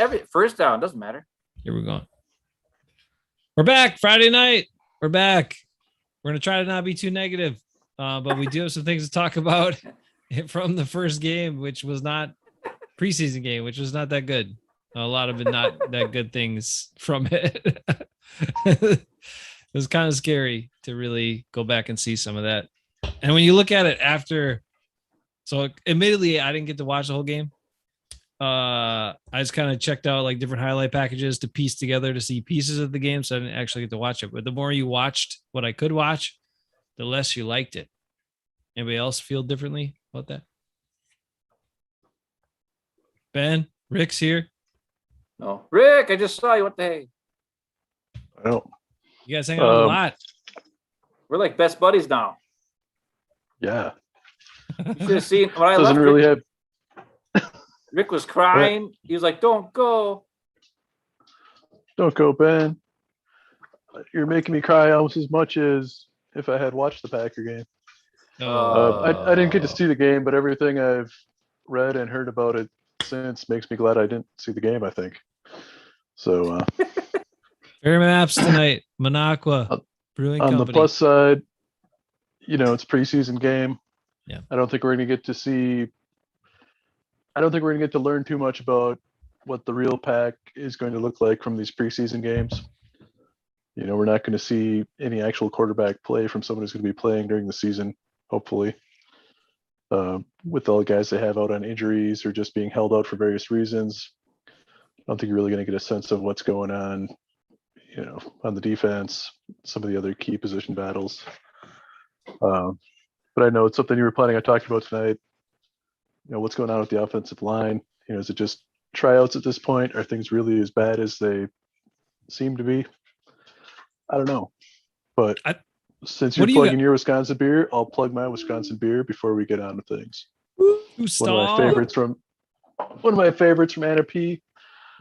every first down doesn't matter. Here we go. We're back. Friday night. We're back. We're going to try to not be too negative, but we do have some things to talk about from the first game, which was not preseason game, which was not that good. A lot of it not that good things from it. It was kind of scary to really go back and see some of that. And when you look at it after, so admittedly, I didn't get to watch the whole game. I just kind of checked out like different highlight packages to piece together to see pieces of the game. So I didn't actually get to watch it. But the more you watched what I could watch, the less you liked it. Anybody else feel differently about that? Ben, Rick's here. No, Rick, I just saw you. What the heck? I don't. You guys hang out a lot. We're like best buddies now. Yeah. You should have seen when I Doesn't left. really Rick, have. Rick was crying. What? He was like, "Don't go." Don't go, Ben. You're making me cry almost as much as if I had watched the Packer game. I didn't get to see the game, but everything I've read and heard about it since makes me glad I didn't see the game, I think. So Fair maps tonight. Manaqua Brewing on Company. the plus side, it's preseason game. Yeah. I don't think we're going to get to learn too much about what the real pack is going to look like from these preseason games. We're not going to see any actual quarterback play from someone who's going to be playing during the season, hopefully. With all the guys they have out on injuries or just being held out for various reasons, I don't think you're really going to get a sense of what's going on, on the defense, some of the other key position battles. But I know it's something you were planning on talking about tonight. What's going on with the offensive line? Is it just tryouts at this point? Are things really as bad as they seem to be? I don't know. But since you're plugging your Wisconsin beer, I'll plug my Wisconsin beer before we get on to things. One of my favorites from Anna P.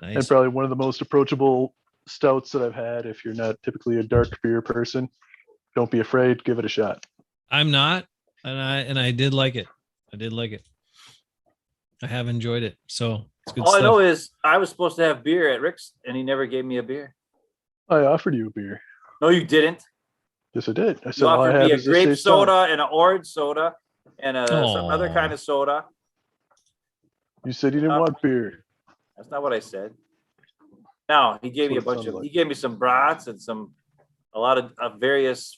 Nice. And probably one of the most approachable stouts that I've had. If you're not typically a dark beer person, don't be afraid. Give it a shot. I'm not, and I did like it. I have enjoyed it. So it's good All stuff. I know is I was supposed to have beer at Rick's, and he never gave me a beer. I offered you a beer. No, you didn't. Yes, I did. I said you offered me a is grape soda and an orange soda and some other kind of soda. You said you didn't want beer. That's not what I said. No, he gave me a bunch of. He gave me some brats and a lot of various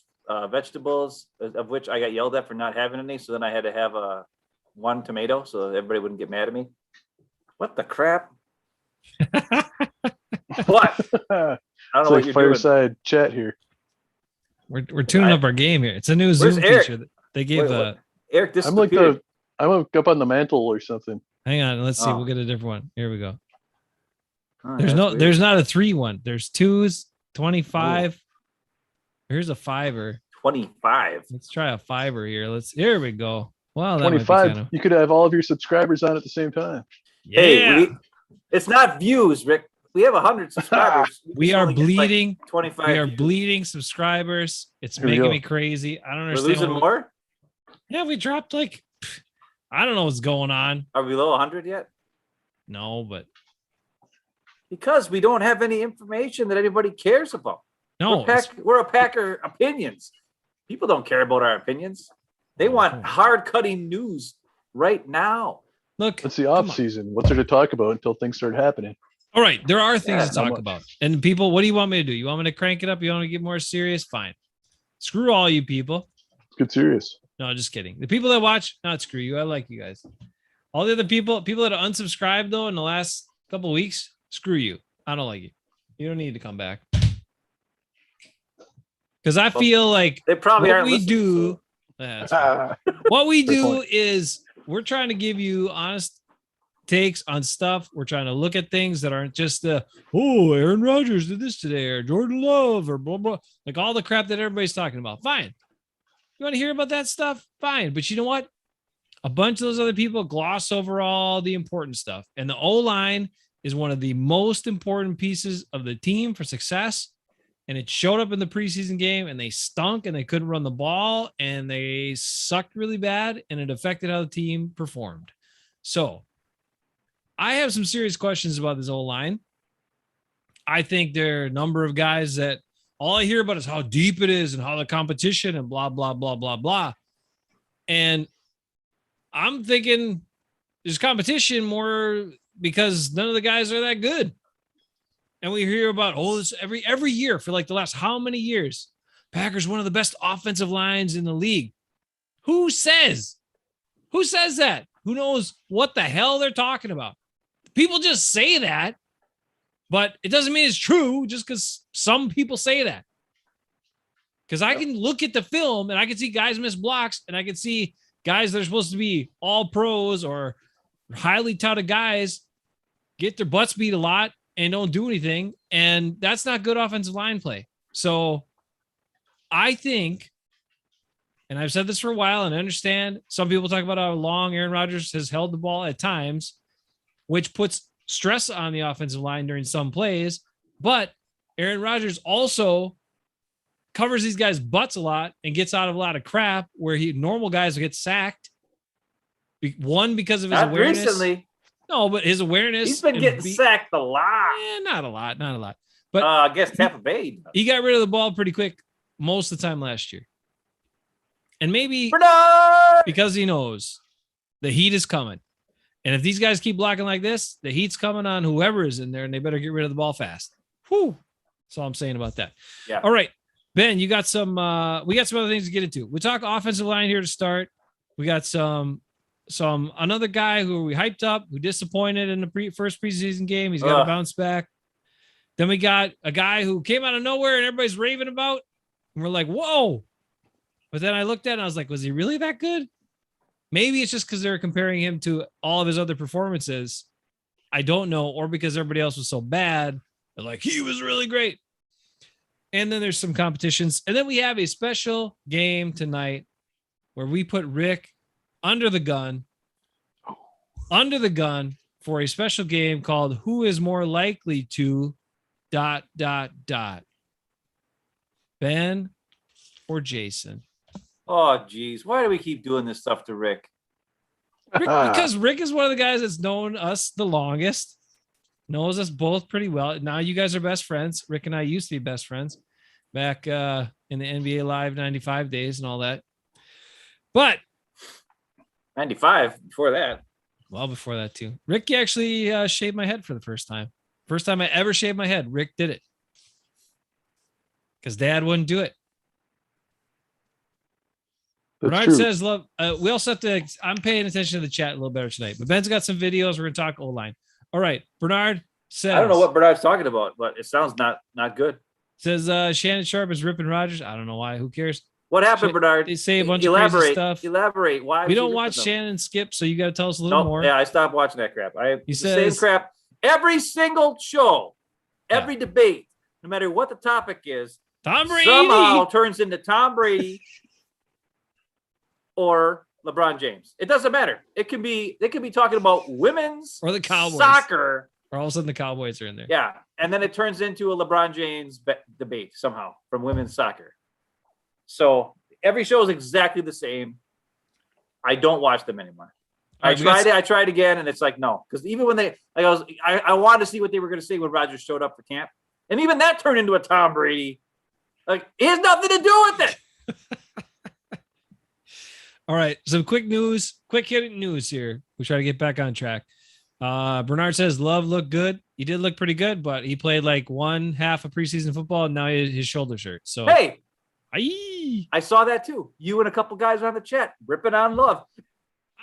vegetables, of which I got yelled at for not having any. So then I had to have one tomato so everybody wouldn't get mad at me. What the crap? What? I don't know what you're fireside doing. Chat here. We're tuning up our game here. It's a new Zoom feature that they gave. Eric, this I'm up on the mantle or something. Hang on, let's see. We'll get a different one. Here we go. Oh, there's not a 3-1. There's 2s, 25. Here's a 5er. 25. Let's try a 5er here. Here we go. Wow, 25. You could have all of your subscribers on at the same time. Yeah. Hey, it's not views, Rick. We have 100 subscribers. We are bleeding. Like 25. We are bleeding subscribers. It's making me crazy. I don't understand. We're losing more? Yeah, we dropped I don't know what's going on. Are we below 100 yet? No, but because we don't have any information that anybody cares about. No, we're a Packer opinions. People don't care about our opinions. They want hard-cutting news right now. Look, it's the off season. What's there to talk about until things start happening? All right, there are things to talk about. And people, what do you want me to do? You want me to crank it up? You want me to get more serious? Fine. Screw all you people. Let's get serious. No, just kidding. The people that watch, not screw you. I like you guys. All the other people that are unsubscribed though in the last couple of weeks, screw you. I don't like you. You don't need to come back. Because I feel like they probably what aren't we listening, do. What we do is we're trying to give you honest takes on stuff. We're trying to look at things that aren't just Aaron Rodgers did this today or Jordan Love or blah blah, like all the crap that everybody's talking about. Fine. You want to hear about that stuff? Fine. But you know what? A bunch of those other people gloss over all the important stuff. And the O-line is one of the most important pieces of the team for success. And it showed up in the preseason game and they stunk and they couldn't run the ball and they sucked really bad and it affected how the team performed. So I have some serious questions about this O-line. I think there are a number of guys that all I hear about is how deep it is and how the competition and blah, blah, blah, blah, blah. And I'm thinking there's competition more because none of the guys are that good. And we hear about, this every year for like the last how many years, Packers one of the best offensive lines in the league. Who says that? Who knows what the hell they're talking about? People just say that, but it doesn't mean it's true just because some people say that. Because I can look at the film and I can see guys miss blocks and I can see guys that are supposed to be all pros or highly touted guys get their butts beat a lot and don't do anything. And that's not good offensive line play. So I think, and I've said this for a while and I understand some people talk about how long Aaron Rodgers has held the ball at times, which puts stress on the offensive line during some plays. But Aaron Rodgers also covers these guys' butts a lot and gets out of a lot of crap where normal guys get sacked. One, because of his awareness. Recently. No, but his awareness. He's been getting sacked a lot. Not a lot. But I guess Tampa Bay. He got rid of the ball pretty quick most of the time last year. And maybe because he knows the heat is coming. And if these guys keep blocking like this, the heat's coming on whoever is in there and they better get rid of the ball fast. Whew. That's all I'm saying about that. Yeah. All right. Ben, you got some, we got some other things to get into. We talk offensive line here to start. We got another guy who we hyped up, who disappointed in the first preseason game. He's got to bounce back. Then we got a guy who came out of nowhere and everybody's raving about. And we're like, whoa. But then I looked at it and I was like, was he really that good? Maybe it's just because they're comparing him to all of his other performances. I don't know. Or because everybody else was so bad. They're like, he was really great. And then there's some competitions. And then we have a special game tonight where we put Rick under the gun for a special game called Who is More Likely to ... Ben or Jason? Oh, geez. Why do we keep doing this stuff to Rick? Because Rick is one of the guys that's known us the longest, knows us both pretty well. Now you guys are best friends. Rick and I used to be best friends back in the NBA Live 95 days and all that. But 95 before that. Well, before that too. Rick actually shaved my head for the first time. First time I ever shaved my head. Rick did it. Because Dad wouldn't do it. Bernard says, "Love." We also have to. I'm paying attention to the chat a little better tonight. But Ben's got some videos. We're going to talk O-line. All right, Bernard says. I don't know what Bernard's talking about, but it sounds not good. Says Shannon Sharp is ripping Rodgers. I don't know why. Who cares? What happened, Bernard? They say a bunch of crazy stuff. Elaborate. Why? We don't watch Shannon skip, so you got to tell us a little more. Yeah, I stopped watching that crap. The same crap every single show, every debate, no matter what the topic is. Tom Brady somehow turns into Tom Brady or LeBron James. It doesn't matter. They could be talking about women's or the Cowboys soccer. Or all of a sudden the Cowboys are in there. Yeah. And then it turns into a LeBron James debate somehow from women's soccer. So every show is exactly the same. I don't watch them anymore. I tried again, and it's like, no. Because even when I wanted to see what they were going to say when Rodgers showed up for camp. And even that turned into a Tom Brady. Like, he has nothing to do with it. All right. Some quick hitting news here. We try to get back on track. Bernard says Love looked good. He did look pretty good, but he played like one half of preseason football, and now his shoulders hurt. So hey, I saw that too. You and a couple guys on the chat ripping on Love.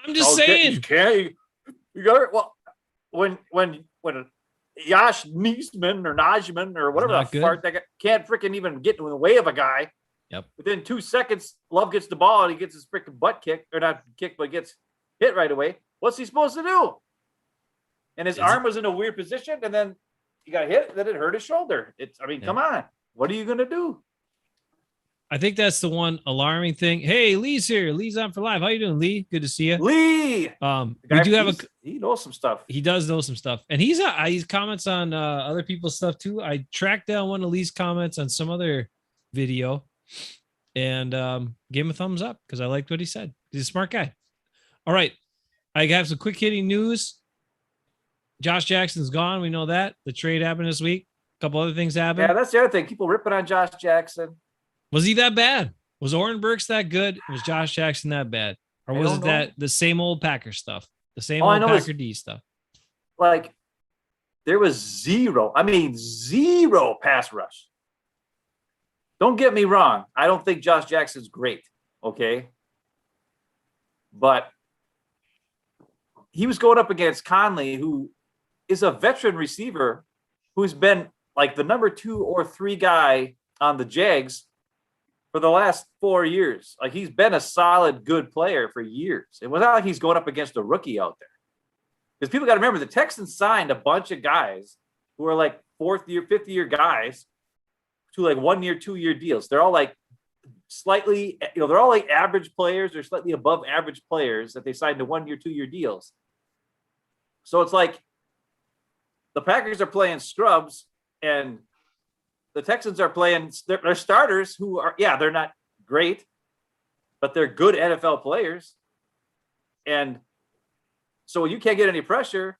I'm just saying. You got it. Well, when Josh Niesman or Najman or whatever the fart that can't freaking even get in the way of a guy. Yep. Within 2 seconds, Love gets the ball and he gets his freaking butt kicked, or not kicked, but gets hit right away. What's he supposed to do? And his arm was in a weird position, and then he got hit, then it hurt his shoulder. Come on. What are you going to do? I think that's the one alarming thing. Hey, Lee's here. Lee's on for live. How you doing, Lee? Good to see you. Lee. We do have he knows some stuff. He does know some stuff. And he comments on other people's stuff too. I tracked down one of Lee's comments on some other video and gave him a thumbs up because I liked what he said. He's a smart guy. All right. I have some quick hitting news. Josh Jackson's gone. We know that. The trade happened this week. A couple other things happened. Yeah, that's the other thing. People ripping on Josh Jackson. Was he that bad? Was Oren Burks that good? Was Josh Jackson that bad? Or was it that the same old Packer stuff? The same old Packer D stuff? Like, there was zero pass rush. Don't get me wrong. I don't think Josh Jackson's great, okay? But he was going up against Conley, who is a veteran receiver who's been like the number 2 or 3 guy on the Jags for the last 4 years. Like, he's been a solid, good player for years. It was not like he's going up against a rookie out there. Because people got to remember, the Texans signed a bunch of guys who are like 4th year, 5th year guys to like 1 year, 2 year deals. They're all like slightly, they're all like average players or slightly above average players that they signed to 1 year, 2 year deals. So it's like the Packers are playing scrubs and the Texans are playing their starters who are, they're not great, but they're good NFL players. And so you can't get any pressure.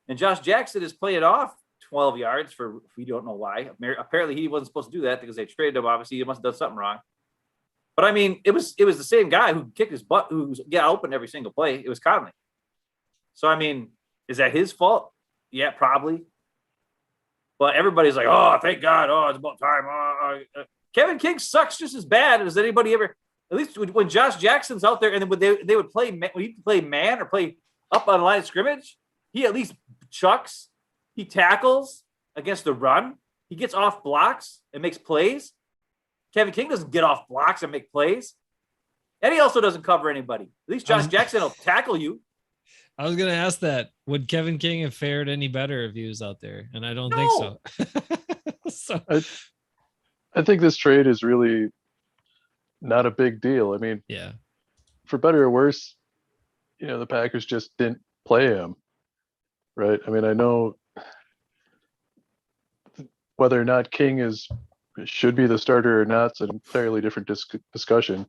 And Josh Jackson is playing off 12 yards for, we don't know why. Apparently he wasn't supposed to do that because they traded him. Obviously he must have done something wrong. But I mean, it was the same guy who kicked his butt, who got open every single play. It was Conley. So, I mean, is that his fault? Yeah, probably. But everybody's like, oh, thank God. Oh, it's about time. Kevin King sucks just as bad as anybody ever. At least when Josh Jackson's out there and then they would play, when he play man or play up on the line of scrimmage, he at least chucks. He tackles against the run. He gets off blocks and makes plays. Kevin King doesn't get off blocks and make plays. And he also doesn't cover anybody. At least Josh Jackson will tackle you. I was going to ask that. Would Kevin King have fared any better if he was out there? And I don't think so. I think this trade is really not a big deal. I mean, for better or worse, the Packers just didn't play him, right? I mean, I know whether or not King should be the starter or not, it's an entirely different discussion.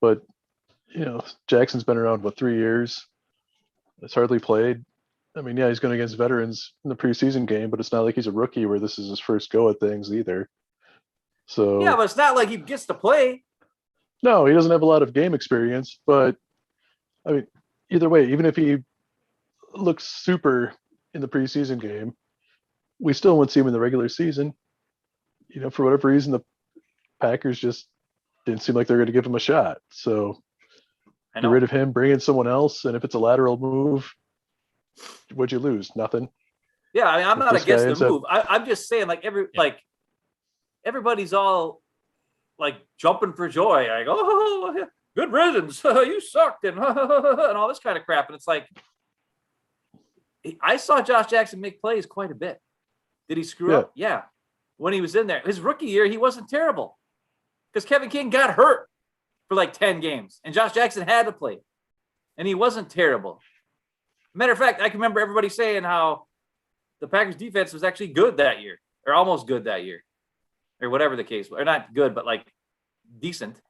But, Jackson's been around, 3 years? It's hardly played. I mean, he's going against veterans in the preseason game, but it's not like he's a rookie where this is his first go at things either. So but it's not like he gets to play. No, he doesn't have a lot of game experience, but I mean, either way, even if he looks super in the preseason game, we still won't see him in the regular season. For whatever reason, the Packers just didn't seem like they're going to give him a shot. So get rid of him, bring in someone else, and if it's a lateral move, what'd you lose? Nothing. Yeah, I mean, I'm not against the move. I'm just saying, everybody's all like jumping for joy, like, oh, good riddance, you sucked, and all this kind of crap. And it's like, I saw Josh Jackson make plays quite a bit. Did he screw up? Yeah. When he was in there, his rookie year, he wasn't terrible because Kevin King got hurt for like 10 games, and Josh Jackson had to play, and he wasn't terrible. Matter of fact, I can remember everybody saying how the Packers defense was actually good that year, or almost good that year, or whatever the case was, or not good, but like decent.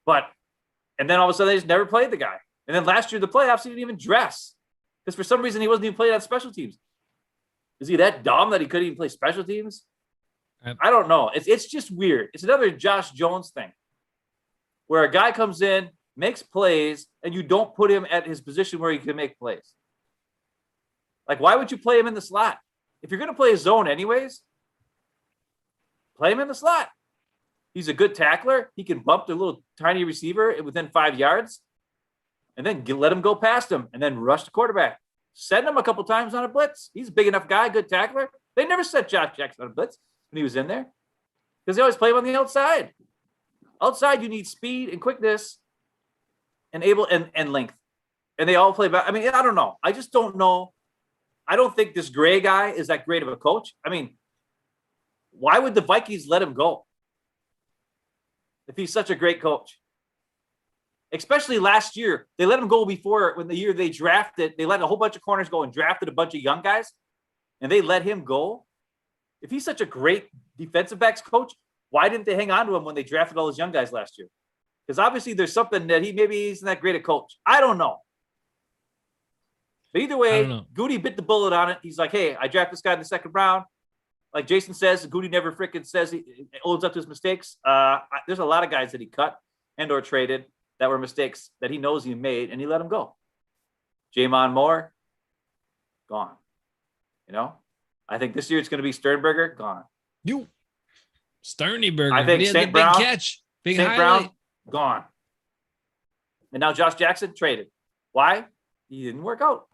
And then all of a sudden they just never played the guy. And then last year, the playoffs, he didn't even dress because for some reason he wasn't even playing on special teams. Is he that dumb that he couldn't even play special teams? I don't know. It's just weird. It's another Josh Jones thing where a guy comes in, makes plays, and you don't put him at his position where he can make plays. Like, why would you play him in the slot? If you're going to play a zone anyways, play him in the slot. He's a good tackler. He can bump the little tiny receiver within 5 yards and then let him go past him and then rush the quarterback. Send him a couple times on a blitz. He's a big enough guy, good tackler. They never sent Josh Jackson on a blitz when he was in there because they always play him on the outside. Outside, you need speed and quickness and length. And they all play back. I mean, I don't know. I just don't know. I don't think this Gray guy is that great of a coach. I mean, why would the Vikings let him go if he's such a great coach? Especially last year. They let him go before when the year they drafted. They let a whole bunch of corners go and drafted a bunch of young guys. And they let him go. If he's such a great defensive backs coach, why didn't they hang on to him when they drafted all those young guys last year? Because obviously there's something that maybe isn't that great a coach. I don't know. But either I way, don't know. Goody bit the bullet on it. He's like, hey, I drafted this guy in the second round. Like Jason says, Goody never freaking says he owns up to his mistakes. There's a lot of guys that he cut and or traded that were mistakes that he knows he made, and he let them go. Jamon Moore, gone. You know, I think this year it's going to be Sternberger, gone. You, Sternberger. I think He had St. the Brown, big catch, big St. highlight. Brown, gone. And now Josh Jackson traded. Why? He didn't work out.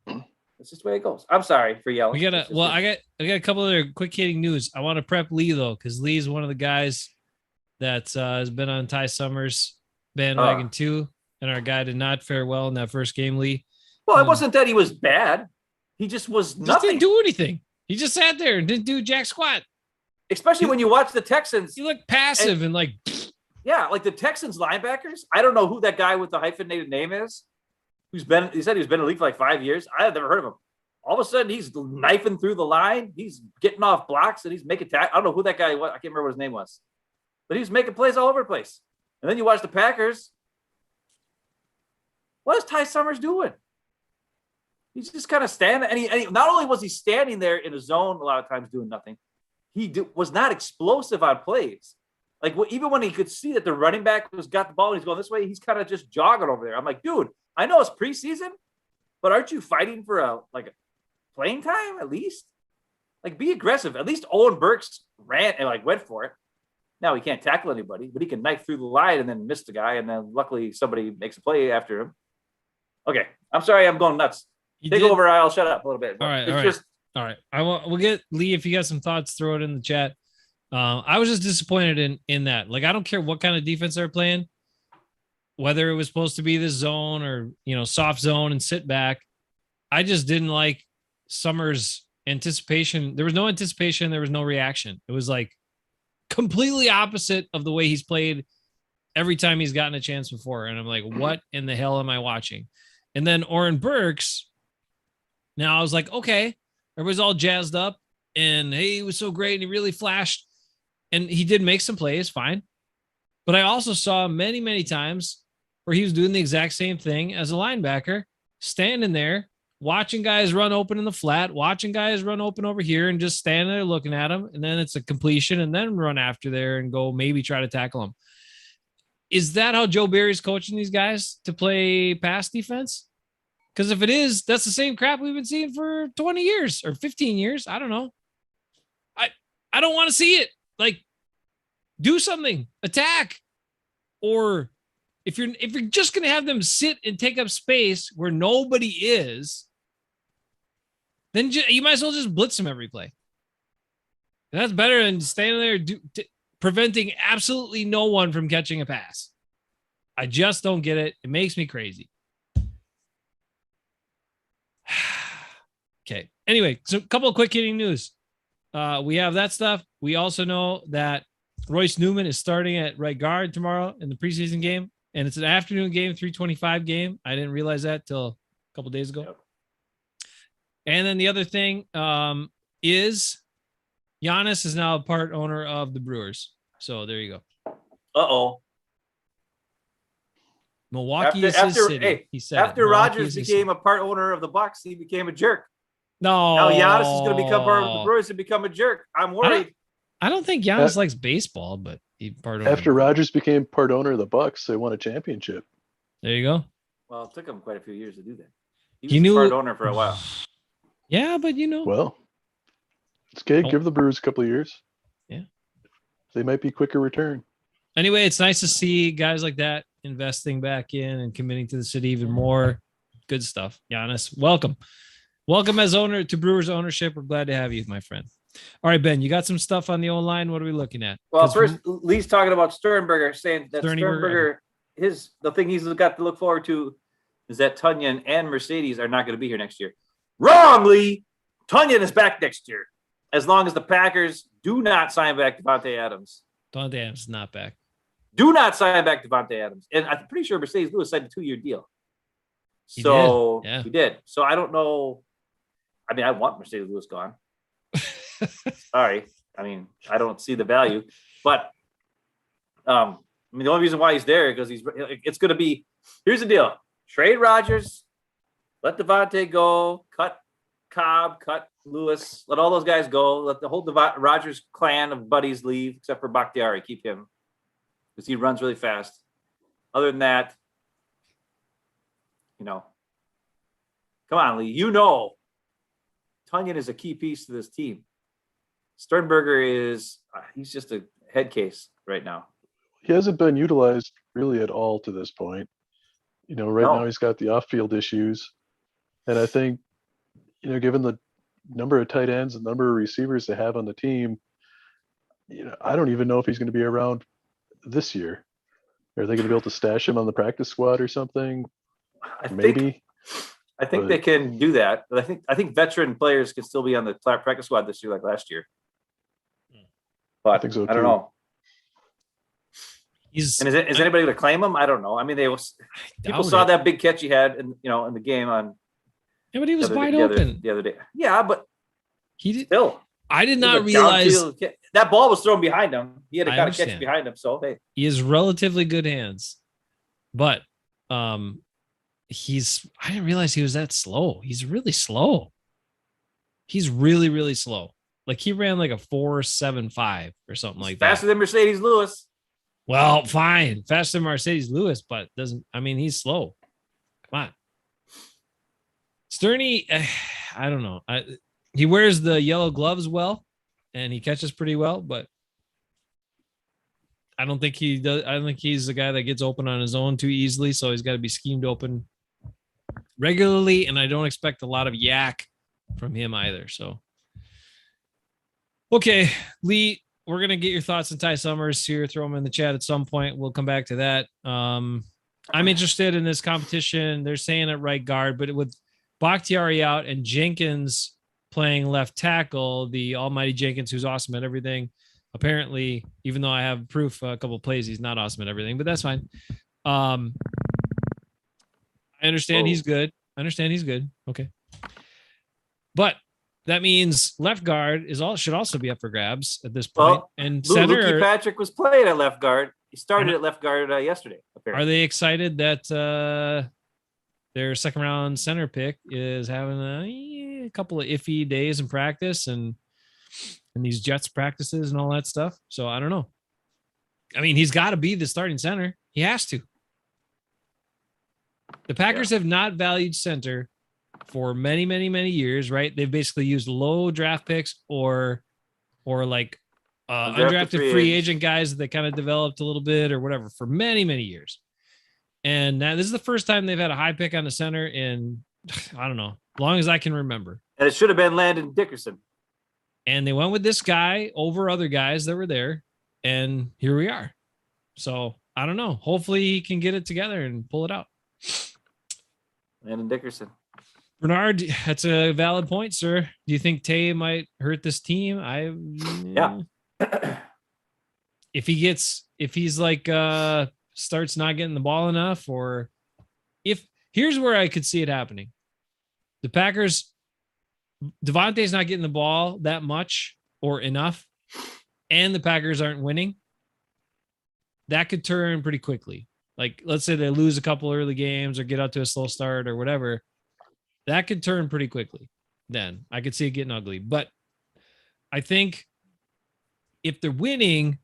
That's just the way it goes. I'm sorry for yelling. We gotta. Well, I got a couple other quick hitting news. I want to prep Lee though, because Lee's one of the guys that has been on Ty Summers bandwagon too, and our guy did not fare well in that first game. Lee. Well, it wasn't that he was bad. He just was Just nothing. didn't do anything. He just sat there and didn't do jack squat. Especially when you watch the Texans. He looked passive and like. Yeah, like the Texans linebackers. I don't know who that guy with the hyphenated name is. He said he's been in the league for like 5 years. I have never heard of him. All of a sudden, he's knifing through the line. He's getting off blocks and he's making I don't know who that guy was. I can't remember what his name was. But he was making plays all over the place. And then you watch the Packers. What is Ty Summers doing? He's just kind of standing. And he not only was he standing there in a zone a lot of times doing nothing, he was not explosive on plays. Like even when he could see that the running back got the ball and he's going this way, he's kind of just jogging over there. I'm like, dude, I know it's preseason, but aren't you fighting for a playing time at least? Like be aggressive. At least Owen Burks ran and went for it. Now he can't tackle anybody, but he can knife through the line and then miss the guy, and then luckily somebody makes a play after him. Okay, I'm sorry, I'm going nuts. Take over. I'll shut up a little bit. All right. We'll get Lee if you got some thoughts. Throw it in the chat. I was just disappointed in that. Like, I don't care what kind of defense they're playing, whether it was supposed to be this zone or, soft zone and sit back. I just didn't like Summers' anticipation. There was no anticipation. There was no reaction. It was like completely opposite of the way he's played every time he's gotten a chance before. And I'm like, what in the hell am I watching? And then Oren Burks. Now I was like, okay, everybody's all jazzed up and hey, he was so great and he really flashed. And he did make some plays, fine. But I also saw many, many times where he was doing the exact same thing as a linebacker, standing there, watching guys run open in the flat, watching guys run open over here and just standing there looking at them. And then it's a completion and then run after there and go maybe try to tackle them. Is that how Joe Barry's coaching these guys to play pass defense? Because if it is, that's the same crap we've been seeing for 20 years or 15 years. I don't know. I don't want to see it. Like, do something, attack. Or if you're just going to have them sit and take up space where nobody is, then you might as well just blitz them every play. And that's better than standing there preventing absolutely no one from catching a pass. I just don't get it. It makes me crazy. Okay. Anyway, so a couple of quick hitting news. We have that stuff. We also know that Royce Newman is starting at right guard tomorrow in the preseason game, and it's an afternoon game, 3:25 game. I didn't realize that till a couple days ago. Yep. And then the other thing is Giannis is now a part owner of the Brewers. So there you go. Uh-oh. Milwaukee is his city. Hey, he said after Rodgers became a part owner of the Bucks, he became a jerk. No. Now Giannis is going to become part of the Brewers and become a jerk. I'm worried. I don't think Giannis likes baseball, but he part owner. After Rodgers became part owner of the Bucks, they won a championship. There you go. Well, it took him quite a few years to do that. He was part owner for a while. Yeah, but Well, it's okay. Give the Brewers a couple of years. Yeah. They might be quicker return. Anyway, it's nice to see guys like that investing back in and committing to the city even more. Good stuff. Giannis, welcome. Welcome as owner to Brewers ownership. We're glad to have you, my friend. All right, Ben, you got some stuff on the O-line. What are we looking at? Well, first, Lee's talking about Sternberger, saying that Sternberger, the thing he's got to look forward to is that Tunyon and Mercedes are not going to be here next year. Wrong, Lee. Tunyon is back next year, as long as the Packers do not sign back Devontae Adams. Devontae Adams is not back. Do not sign back Devontae Adams. And I'm pretty sure Mercedes Lewis signed a 2-year deal. He did. So I don't know. I mean, I want Mercedes Lewis gone. Sorry. I mean, I don't see the value. But the only reason why he's there because it's going to be, here's the deal. Trade Rodgers, Let Devontae go. Cut Cobb. Cut Lewis. Let all those guys go. Let the whole Rodgers clan of buddies leave, except for Bakhtiari. Keep him because he runs really fast. Other than that, come on, Lee. Tunyon is a key piece to this team. Sternberger he's just a head case right now. He hasn't been utilized really at all to this point. Now he's got the off-field issues. And I think, given the number of tight ends and number of receivers they have on the team, I don't even know if he's going to be around this year. Are they going to be able to stash him on the practice squad or something? Maybe. I think they can do that. But I think veteran players can still be on the practice squad this year like last year. But I think so, I don't too. know. Is anybody going to claim him? I don't know. I mean, people saw that big catch he had in the game on. Yeah, but he was wide open the other day. Yeah, but he did. Still, I did not realize that ball was thrown behind him. He had to kind of catch behind him. So hey, he has relatively good hands, but I didn't realize he was that slow. He's really slow. He's really, really slow. Like he ran like a 4.75 or something like that. Faster than Mercedes Lewis. Well, fine. Faster than Mercedes Lewis, but he's slow. Come on. Sterney, I don't know. He wears the yellow gloves well, and he catches pretty well, but I don't think he does. I don't think he's the guy that gets open on his own too easily. So he's got to be schemed open regularly, and I don't expect a lot of yak from him either. So, okay, Lee, we're gonna get your thoughts on Ty Summers here. Throw him in the chat at some point. We'll come back to that. I'm interested in this competition. They're saying at right guard, but with Bakhtiari out and Jenkins playing left tackle, the almighty Jenkins, who's awesome at everything. Apparently, even though I have proof a couple of plays, he's not awesome at everything, but that's fine. I understand he's good. Okay. But that means left guard should also be up for grabs at this point. And center, Luke Patrick was playing at left guard. He started at left guard yesterday. Apparently. Are they excited that their second round center pick is having a couple of iffy days in practice and these Jets practices and all that stuff? So I don't know. I mean, he's got to be the starting center. He has to. The Packers have not valued center for many, many, many years, right? They've basically used low draft picks or like undrafted free agent guys that they kind of developed a little bit or whatever for many, many years. And now this is the first time they've had a high pick on the center in, I don't know, as long as I can remember. And it should have been Landon Dickerson. And they went with this guy over other guys that were there. And here we are. So I don't know. Hopefully he can get it together and pull it out. Landon Dickerson. Bernard, that's a valid point, sir. Do you think Tay might hurt this team? Yeah. If he's like starts not getting the ball enough, or here's where I could see it happening. The Packers, Devontae's not getting the ball that much or enough, and the Packers aren't winning. That could turn pretty quickly. Like, let's say they lose a couple early games or get out to a slow start or whatever. That could turn pretty quickly. Then I could see it getting ugly. But I think if they're winning,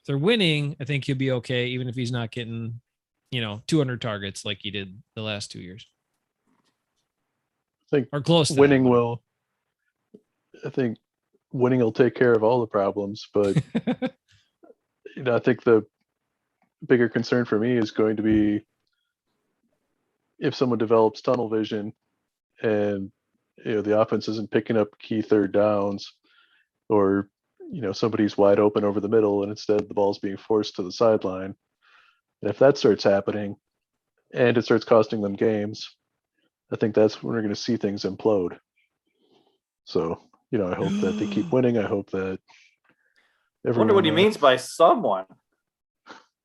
I think he'll be okay, even if he's not getting, 200 targets like he did the last 2 years. I think or close to winning that. will. I think winning will take care of all the problems, but I think the bigger concern for me is going to be if someone develops tunnel vision and the offense isn't picking up key third downs, or somebody's wide open over the middle and instead the ball's being forced to the sideline. And if that starts happening and it starts costing them games, I think that's when we're going to see things implode. So, I hope that they keep winning. I hope that I wonder what he means by someone.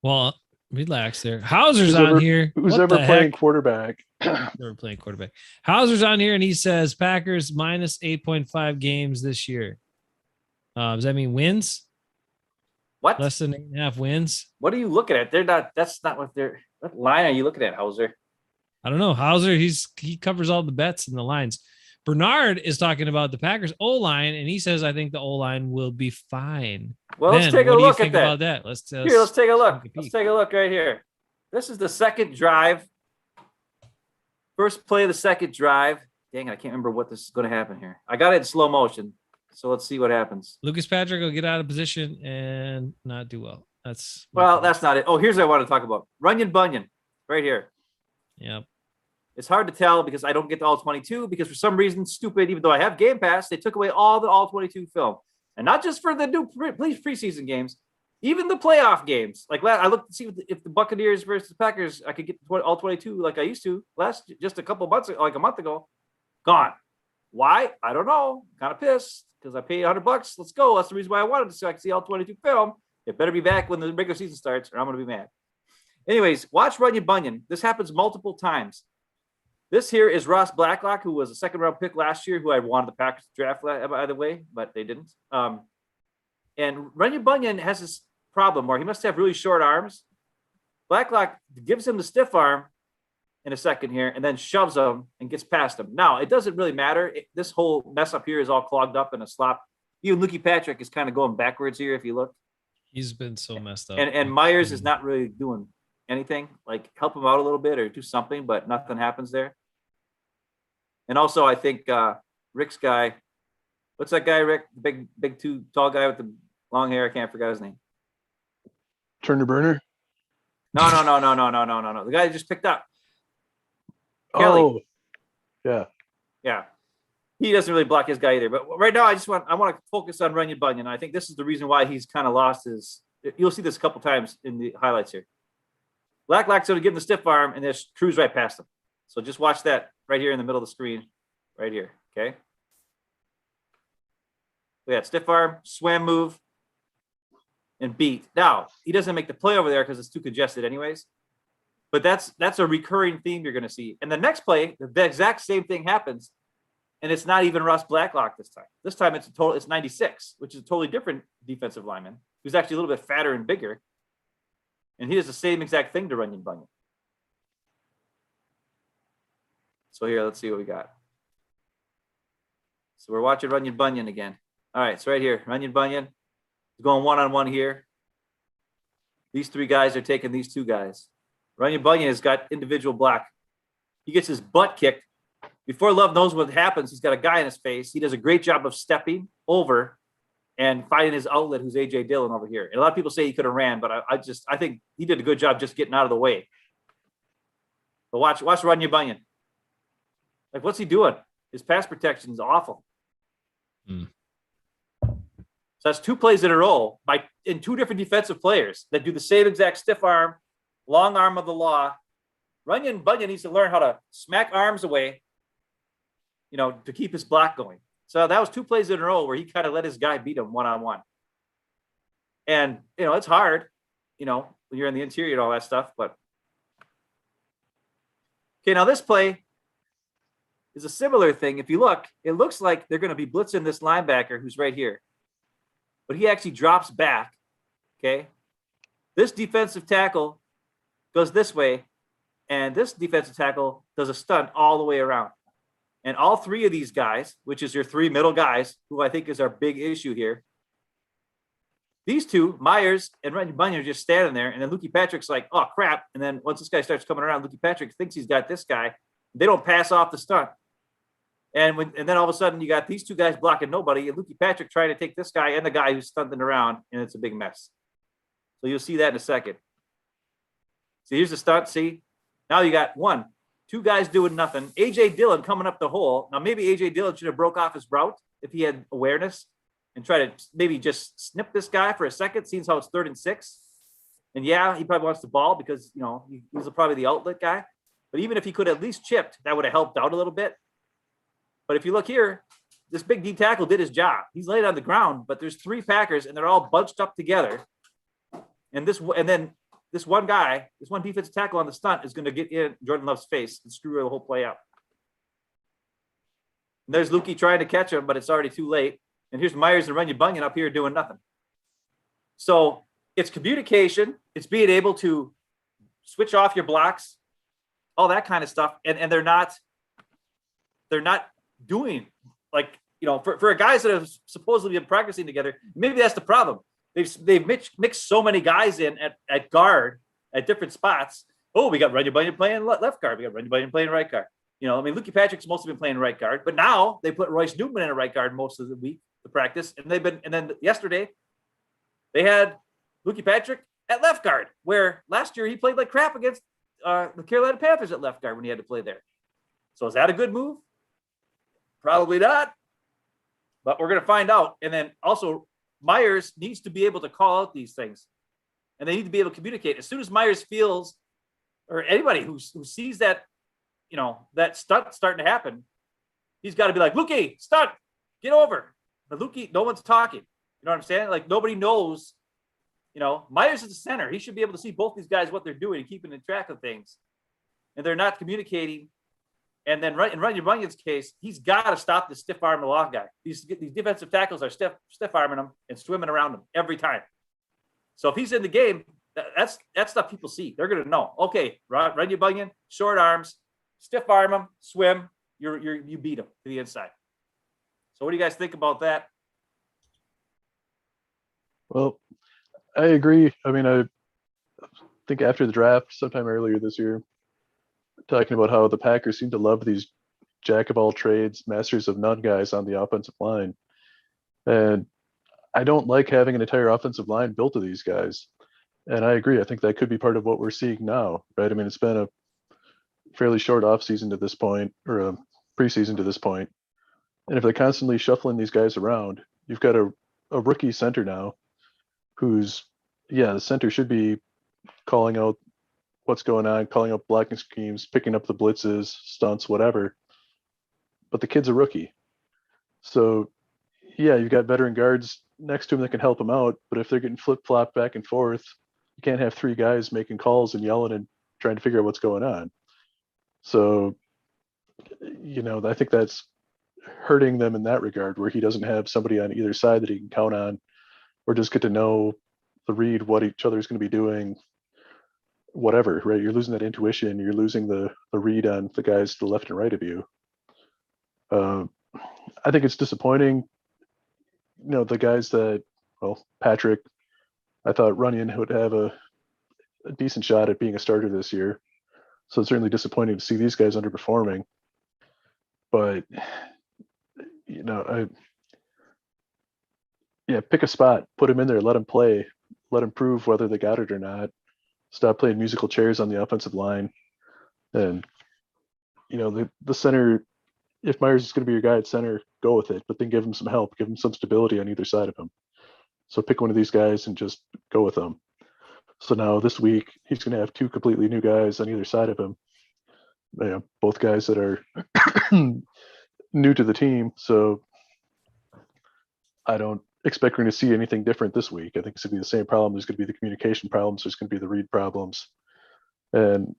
Well, relax there. Hauser's on here. Who's ever playing quarterback? Never playing quarterback. Hauser's on here, and he says Packers minus 8.5 games this year. Does that mean wins? What? Less than 8.5 wins? What are you looking at? They're not. That's not what they're. What line are you looking at, Hauser? I don't know. Hauser, he covers all the bets and the lines. Bernard is talking about the Packers O-line, and he says, I think the O-line will be fine. Well, Ben, let's take a what do you look at think that. about that? Let's take a look. take Let's take a look right here. This is the second drive. First play of the second drive. Dang it, I can't remember what this is going to happen here. I got it in slow motion. So let's see what happens. Lucas Patrick will get out of position and not do well. That's not it. Oh, here's what I want to talk about. Runyon Bunyan, right here. Yep. It's hard to tell because I don't get to all 22 because for some reason, stupid, even though I have Game Pass, they took away all the all 22 film. And not just for the new preseason games, even the playoff games. Like I looked to see if the Buccaneers versus the Packers, I could get all 22 like I used to just a couple months, like a month ago. Gone. Why? I don't know. Kind of pissed because I paid $100. Let's go. That's the reason why I wanted to so I can see all 22 film. It better be back when the regular season starts or I'm going to be mad. Anyways, watch Runyon Bunyan. This happens multiple times. This here is Ross Blacklock, who was a second-round pick last year, who I wanted the Packers to draft, by the way, but they didn't. And Runyon Bunyan has this problem where he must have really short arms. Blacklock gives him the stiff arm in a second here and then shoves him and gets past him. Now, it doesn't really matter. This whole mess up here is all clogged up in a slop. Even Lukey Patrick is kind of going backwards here if you look. He's been so messed up. And Myers is not really doing anything, like help him out a little bit or do something, but nothing happens there. And also, I think Rick's guy, what's that guy, Rick? The big, too tall guy with the long hair. I can't forget his name. Turner Burner? No. The guy just picked up. Kelly. Oh, yeah. Yeah. He doesn't really block his guy either. But right now, I want to focus on Runyon Bunyan. I think this is the reason why he's kind of lost his. You'll see this a couple times in the highlights here. Blacklock's going to give him the stiff arm and just cruise right past him. So just watch that right here in the middle of the screen, right here. Okay. We got stiff arm, swam move, and beat. Now he doesn't make the play over there because it's too congested, anyways. But that's a recurring theme you're going to see. And the next play, the exact same thing happens, and it's not even Ross Blacklock this time. This time it's 96, which is a totally different defensive lineman who's actually a little bit fatter and bigger, and he does the same exact thing to Runyon Bunyan. So here, let's see what we got. So we're watching Runyon Bunyan again. All right, so right here, Runyon Bunyan is going one-on-one here. These three guys are taking these two guys. Runyon Bunyan has got individual block. He gets his butt kicked. Before Love knows what happens, he's got a guy in his face. He does a great job of stepping over and finding his outlet, who's A.J. Dillon over here. And a lot of people say he could have ran, but I think he did a good job just getting out of the way. But watch Runyon Bunyan. Like, what's he doing? His pass protection is awful. So that's two plays in a row in two different defensive players that do the same exact stiff arm, long arm of the law. Runyon Bunyan needs to learn how to smack arms away, to keep his block going. So that was two plays in a row where he kind of let his guy beat him one-on-one. And, it's hard, when you're in the interior and all that stuff. But, okay, now this play is a similar thing. If you look, it looks like they're going to be blitzing this linebacker who's right here. But he actually drops back, okay? This defensive tackle goes this way, and this defensive tackle does a stunt all the way around. And all three of these guys, which is your three middle guys, who I think is our big issue here, these two, Myers and Runyon Bunyan, are just standing there, and then Lukey Patrick's like, oh, crap. And then once this guy starts coming around, Lukey Patrick thinks he's got this guy. They don't pass off the stunt. And then all of a sudden you got these two guys blocking nobody, and Lukey Patrick trying to take this guy and the guy who's stunting around, and it's a big mess. So you'll see that in a second. So here's the stunt. See, now you got two guys doing nothing. A.J. Dillon coming up the hole. Now maybe A.J. Dillon should have broke off his route if he had awareness and try to maybe just snip this guy for a second, seeing how it's 3rd and 6. And yeah, he probably wants the ball because, he's probably the outlet guy. But even if he could at least chipped, that would have helped out a little bit. But if you look here, this big D tackle did his job. He's laid on the ground, but there's three Packers and they're all bunched up together. And then this one guy, this one defensive tackle on the stunt is going to get in Jordan Love's face and screw the whole play up. And there's Lukey trying to catch him, but it's already too late. And here's Myers and Runyon Bunyan up here doing nothing. So it's communication. It's being able to switch off your blocks all that kind of stuff. And they're not doing like, for guys that have supposedly been practicing together, maybe that's the problem. They've mixed so many guys in at guard at different spots. Oh, we got Runyon Bunyan playing left guard. We got Runyon Bunyan playing right guard. Lukey Patrick's mostly been playing right guard, but now they put Royce Newman in a right guard most of the week to practice. And then yesterday they had Lukey Patrick at left guard, where last year he played like crap against the Carolina Panthers at left guard when he had to play there. So is that a good move? Probably not, but we're going to find out. And then also Myers needs to be able to call out these things, and they need to be able to communicate. As soon as Myers feels, or anybody who sees that, that stunt starting to happen, he's got to be like, Lukey, stunt, get over. But Lukey, no one's talking. You know what I'm saying? Like, nobody knows. Myers is the center. He should be able to see both these guys, what they're doing, and keeping in track of things. And they're not communicating. And then in Runyon Bunyan's case, he's got to stop the stiff arm lock guy. These defensive tackles are stiff arming him and swimming around him every time. So if he's in the game, that's stuff people see. They're going to know. Okay, Runyon Bunyan, short arms, stiff arm him, swim. You beat him to the inside. So what do you guys think about that? Well, I agree. I mean, I think after the draft, sometime earlier this year, talking about how the Packers seem to love these jack of all trades, masters of none guys on the offensive line. And I don't like having an entire offensive line built of these guys. And I agree. I think that could be part of what we're seeing now, right? I mean, it's been a fairly short offseason to this point, or a preseason to this point. And if they're constantly shuffling these guys around, you've got a rookie center now who's, the center should be calling out what's going on, calling up blocking schemes, picking up the blitzes, stunts, whatever. But the kid's a rookie. So, you've got veteran guards next to him that can help him out. But if they're getting flip-flopped back and forth, you can't have three guys making calls and yelling and trying to figure out what's going on. So, I think that's hurting them in that regard, where he doesn't have somebody on either side that he can count on, or just get to know the read, what each other's going to be doing, whatever, right? You're losing that intuition. You're losing the read on the guys to the left and right of you. I think it's disappointing. The guys that, Patrick, I thought Runyon would have a decent shot at being a starter this year. So it's certainly disappointing to see these guys underperforming. But, pick a spot, put him in there, let him play, let him prove whether they got it or not. Stop playing musical chairs on the offensive line. And, the center, if Myers is going to be your guy at center, go with it, but then give him some help, give him some stability on either side of him. So pick one of these guys and just go with them. So now this week, he's going to have two completely new guys on either side of him. Both guys that are new to the team. So I don't expect we're going to see anything different this week. I think it's going to be the same problem. There's going to be the communication problems. There's going to be the read problems. And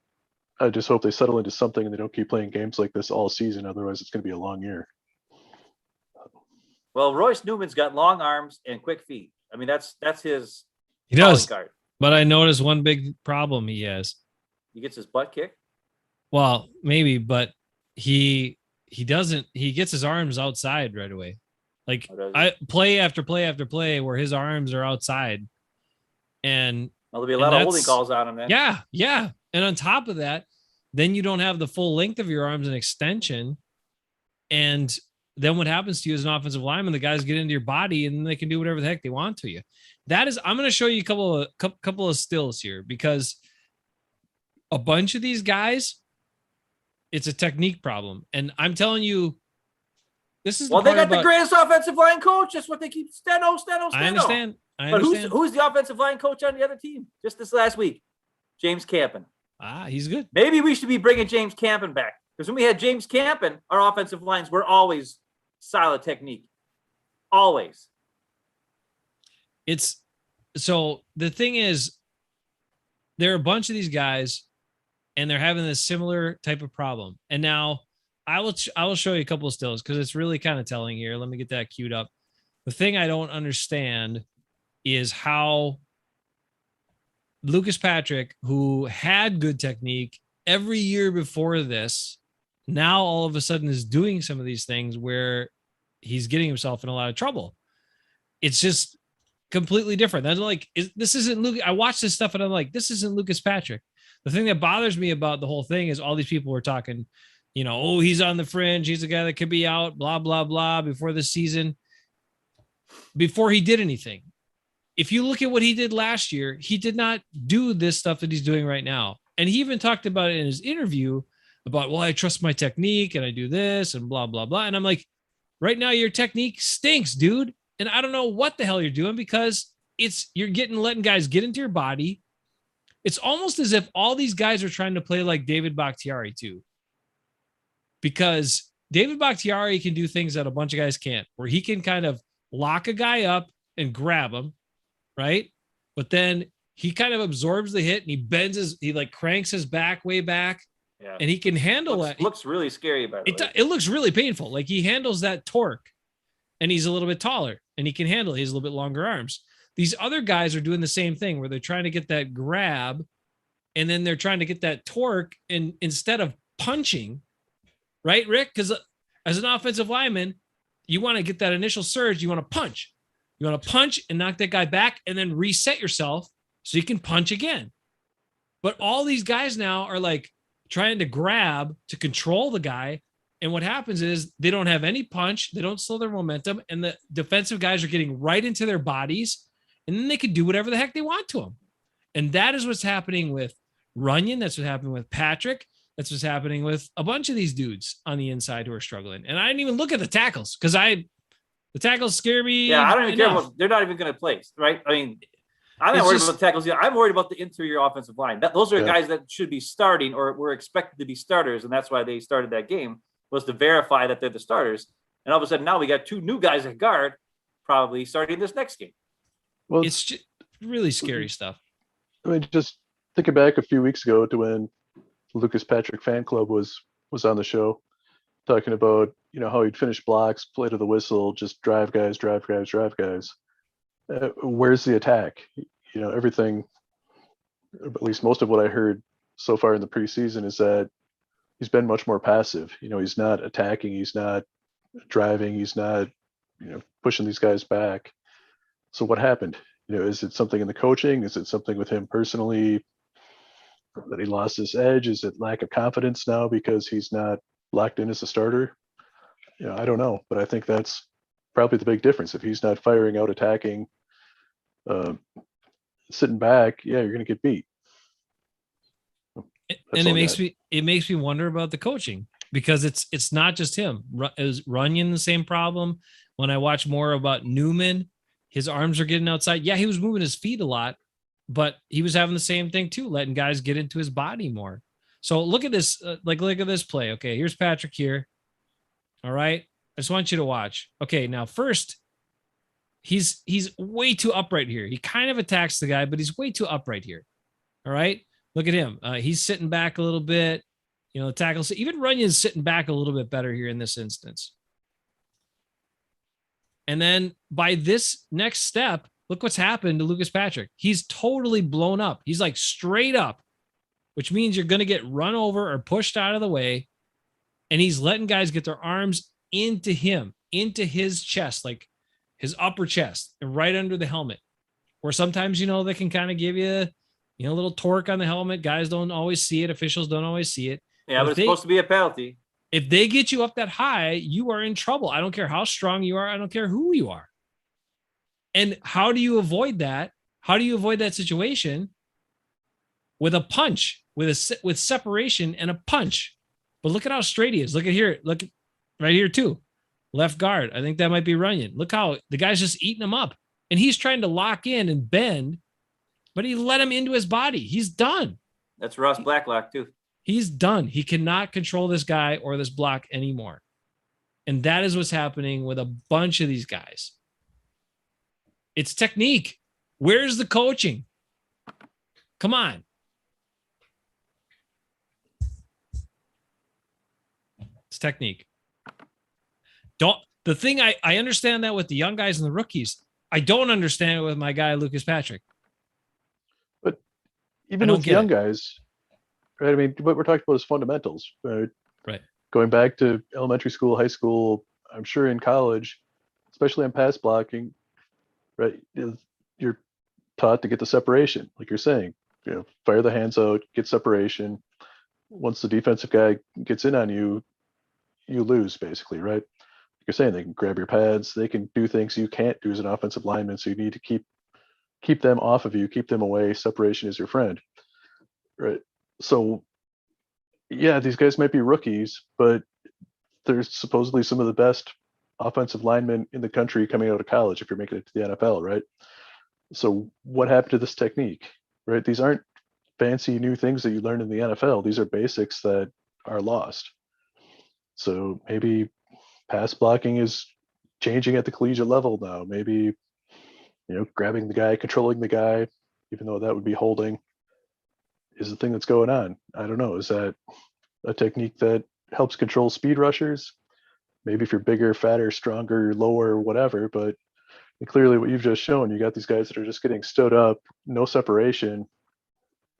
I just hope they settle into something and they don't keep playing games like this all season. Otherwise, it's going to be a long year. Well, Royce Newman's got long arms and quick feet. I mean, that's his he does. card. But I noticed one big problem he has. He gets his butt kicked. Well, maybe, but he doesn't. He gets his arms outside right away. Like play after play after play where his arms are outside. And there'll be a lot of holding calls on him then. Yeah. And on top of that, then you don't have the full length of your arms and extension. And then what happens to you as an offensive lineman? The guys get into your body and they can do whatever the heck they want to you. I'm going to show you a couple of stills here, because a bunch of these guys, it's a technique problem. And I'm telling you, this is they got the greatest offensive line coach. That's what they keep. Steno. I understand. But who's the offensive line coach on the other team? Just this last week, James Campen. He's good. Maybe we should be bringing James Campen back, because when we had James Campen, our offensive lines were always solid technique. Always. So the thing is, there are a bunch of these guys, and they're having this similar type of problem. And now I will show you a couple of stills, because it's really kind of telling here. Let me get that queued up. The thing I don't understand is how Lucas Patrick, who had good technique every year before this, now all of a sudden is doing some of these things where he's getting himself in a lot of trouble. It's just completely different. That's like, this isn't Luke. I watch this stuff and I'm like, this isn't Lucas Patrick. The thing that bothers me about the whole thing is all these people were talking, oh, he's on the fringe. He's a guy that could be out, blah, blah, blah, before the season, before he did anything. If you look at what he did last year, he did not do this stuff that he's doing right now. And he even talked about it in his interview about, well, I trust my technique and I do this and blah, blah, blah. And I'm like, right now, your technique stinks, dude. And I don't know what the hell you're doing because you're letting guys get into your body. It's almost as if all these guys are trying to play like David Bakhtiari too. Because David Bakhtiari can do things that a bunch of guys can't, where he can kind of lock a guy up and grab him, right? But then he kind of absorbs the hit and he like cranks his back way back. Yeah. And he can handle it. Looks really scary, by the way. It looks really painful. Like he handles that torque and he's a little bit taller and he can handle it. He has a little bit longer arms. These other guys are doing the same thing where they're trying to get that grab and then they're trying to get that torque. And instead of punching, right, Rick? Because as an offensive lineman, you want to get that initial surge. You want to punch. You want to punch and knock that guy back and then reset yourself so you can punch again. But all these guys now are like trying to grab to control the guy. And what happens is they don't have any punch. They don't slow their momentum. And the defensive guys are getting right into their bodies. And then they can do whatever the heck they want to them. And that is what's happening with Runyon. That's what's happening with Patrick. That's what's happening with a bunch of these dudes on the inside who are struggling. And I didn't even look at the tackles because the tackles scare me. Yeah, I don't even care about, they're not even going to play, right? I mean, I'm not worried about the tackles. I'm worried about the interior offensive line. Those are guys that should be starting or were expected to be starters. And that's why they started that game, was to verify that they're the starters. And all of a sudden now we got two new guys at guard probably starting this next game. Well, it's just really scary stuff. I mean, just thinking back a few weeks ago to when Lucas Patrick fan club was on the show talking about, how he'd finish blocks, play to the whistle, just drive guys. Where's the attack? Everything, at least most of what I heard so far in the preseason is that he's been much more passive. He's not attacking. He's not driving. He's not, pushing these guys back. So what happened? Is it something in the coaching? Is it something with him personally that he lost his edge? Is it lack of confidence now because he's not locked in as a starter? I don't know, but I think that's probably the big difference. If he's not firing out, attacking, sitting back, you're going to get beat. And it makes me wonder about the coaching because it's not just him. Is Runyon the same problem? When I watch more about Newman, his arms are getting outside. Yeah, he was moving his feet a lot, but he was having the same thing too, letting guys get into his body more. So look at this, look at this play. Okay, here's Patrick here. All right, I just want you to watch. Okay, now first, he's way too upright here. He kind of attacks the guy, but he's way too upright here. All right, look at him. He's sitting back a little bit. The tackles. Even Runyon's sitting back a little bit better here in this instance. And then by this next step, look what's happened to Lucas Patrick. He's totally blown up. He's like straight up, which means you're going to get run over or pushed out of the way. And he's letting guys get their arms into him, into his chest, like his upper chest and right under the helmet. Or sometimes, they can kind of give you, a little torque on the helmet. Guys don't always see it. Officials don't always see it. Yeah, but it's supposed to be a penalty. If they get you up that high, you are in trouble. I don't care how strong you are. I don't care who you are. And how do you avoid that? How do you avoid that situation? With a punch, with separation and a punch. But look at how straight he is. Look at here. Look right here too. Left guard. I think that might be Runyon. Look how the guy's just eating him up. And he's trying to lock in and bend, but he let him into his body. He's done. That's Ross Blacklock too. He's done. He cannot control this guy or this block anymore. And that is what's happening with a bunch of these guys. It's technique. Where's the coaching? Come on. It's technique. I understand that with the young guys and the rookies. I don't understand it with my guy, Lucas Patrick. But even with young guys, right? I mean, what we're talking about is fundamentals, right? Right. Going back to elementary school, high school, I'm sure in college, especially on pass blocking, right? You're taught to get the separation, like you're saying, fire the hands out, get separation. Once the defensive guy gets in on you, you lose basically, right? Like you're saying, they can grab your pads, they can do things you can't do as an offensive lineman. So you need to keep them off of you, keep them away. Separation is your friend, right? So yeah, these guys might be rookies, but they're supposedly some of the best offensive linemen in the country coming out of college if you're making it to the NFL, right? So what happened to this technique, right? These aren't fancy new things that you learn in the NFL. These are basics that are lost. So maybe pass blocking is changing at the collegiate level now. Maybe, grabbing the guy, controlling the guy, even though that would be holding, is the thing that's going on. I don't know. Is that a technique that helps control speed rushers? Maybe if you're bigger, fatter, stronger, lower, whatever. But clearly what you've just shown, you got these guys that are just getting stood up, no separation.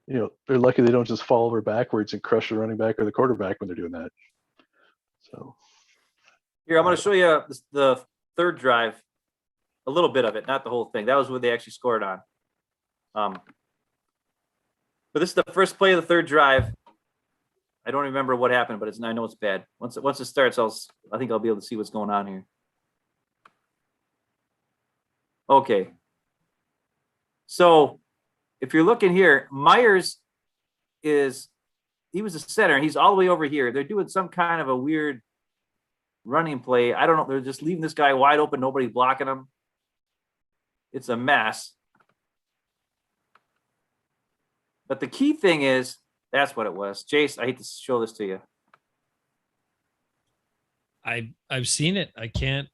They're lucky they don't just fall over backwards and crush the running back or the quarterback when they're doing that. So Here, I'm going to show you the third drive, a little bit of it, not the whole thing. That was what they actually scored on. But this is the first play of the third drive. I don't remember what happened, but I know it's bad. Once it starts, I think I'll be able to see what's going on here. Okay. So if you're looking here, Myers he was a center, and he's all the way over here. They're doing some kind of a weird running play. I don't know. They're just leaving this guy wide open. Nobody's blocking him. It's a mess. But the key thing is, that's what it was. Jace, I hate to show this to you. I've seen it. I can't.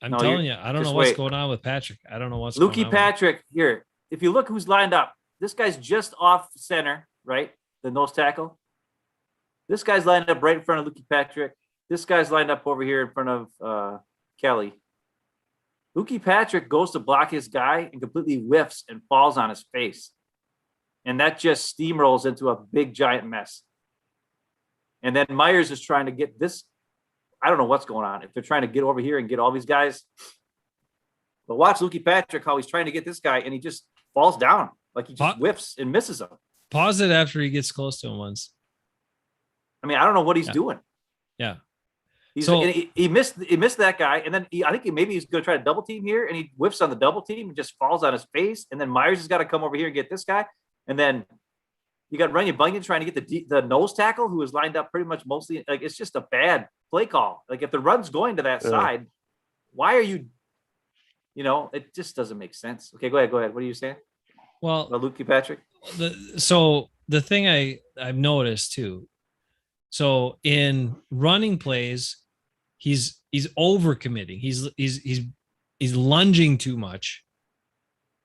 I'm No, telling you, I don't know just what's wait. going on with Patrick. I don't know what's going on. Lukey Patrick, here. If you look who's lined up, this guy's just off center, right? The nose tackle. This guy's lined up right in front of Lukey Patrick. This guy's lined up over here in front of Kelly. Lukey Patrick goes to block his guy and completely whiffs and falls on his face. And that just steamrolls into a big, giant mess. And then Myers is trying to get this. I don't know what's going on. If they're trying to get over here and get all these guys. But watch Lukey Patrick, how he's trying to get this guy, and he just falls down. Like he just whiffs and misses him. Pause it after he gets close to him once. I mean, I don't know what he's doing. Yeah. He missed that guy, and then I think maybe he's going to try to double team here, and he whiffs on the double team and just falls on his face. And then Myers has got to come over here and get this guy. And then you got Runyon Bunyan trying to get the nose tackle, who is lined up pretty much mostly. Like, it's just a bad play call. Like, if the run's going to that side, why are you? It just doesn't make sense. Okay, go ahead. What are you saying? Well, Lukey Patrick. So the thing I've noticed too. So in running plays, he's overcommitting. He's lunging too much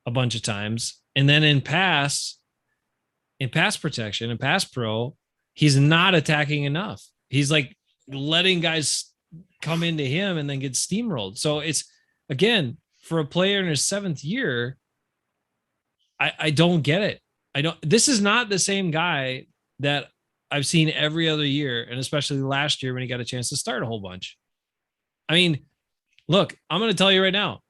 a bunch of times, and then in pass protection and pass pro, he's not attacking enough. He's like letting guys come into him and then get steamrolled. So it's, again, for a player in his 7th year, I don't get it. This is not the same guy that I've seen every other year, and especially last year when he got a chance to start a whole bunch. I mean, look, I'm going to tell you right now,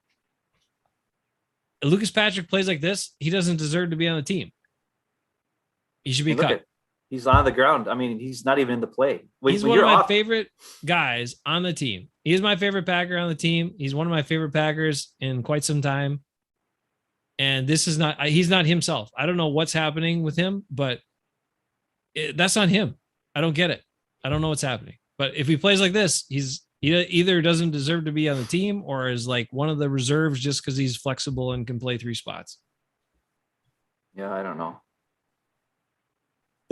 Lucas Patrick plays like this, he doesn't deserve to be on the team. He should be cut. He's on the ground. I mean, he's not even in the play. He's one of my favorite guys on the team. He is my favorite Packer on the team. He's one of my favorite Packers in quite some time. And he's not himself. I don't know what's happening with him, but that's on him. I don't get it. I don't know what's happening. But if he plays like this, he either doesn't deserve to be on the team or is like one of the reserves just because he's flexible and can play 3 spots. Yeah, I don't know.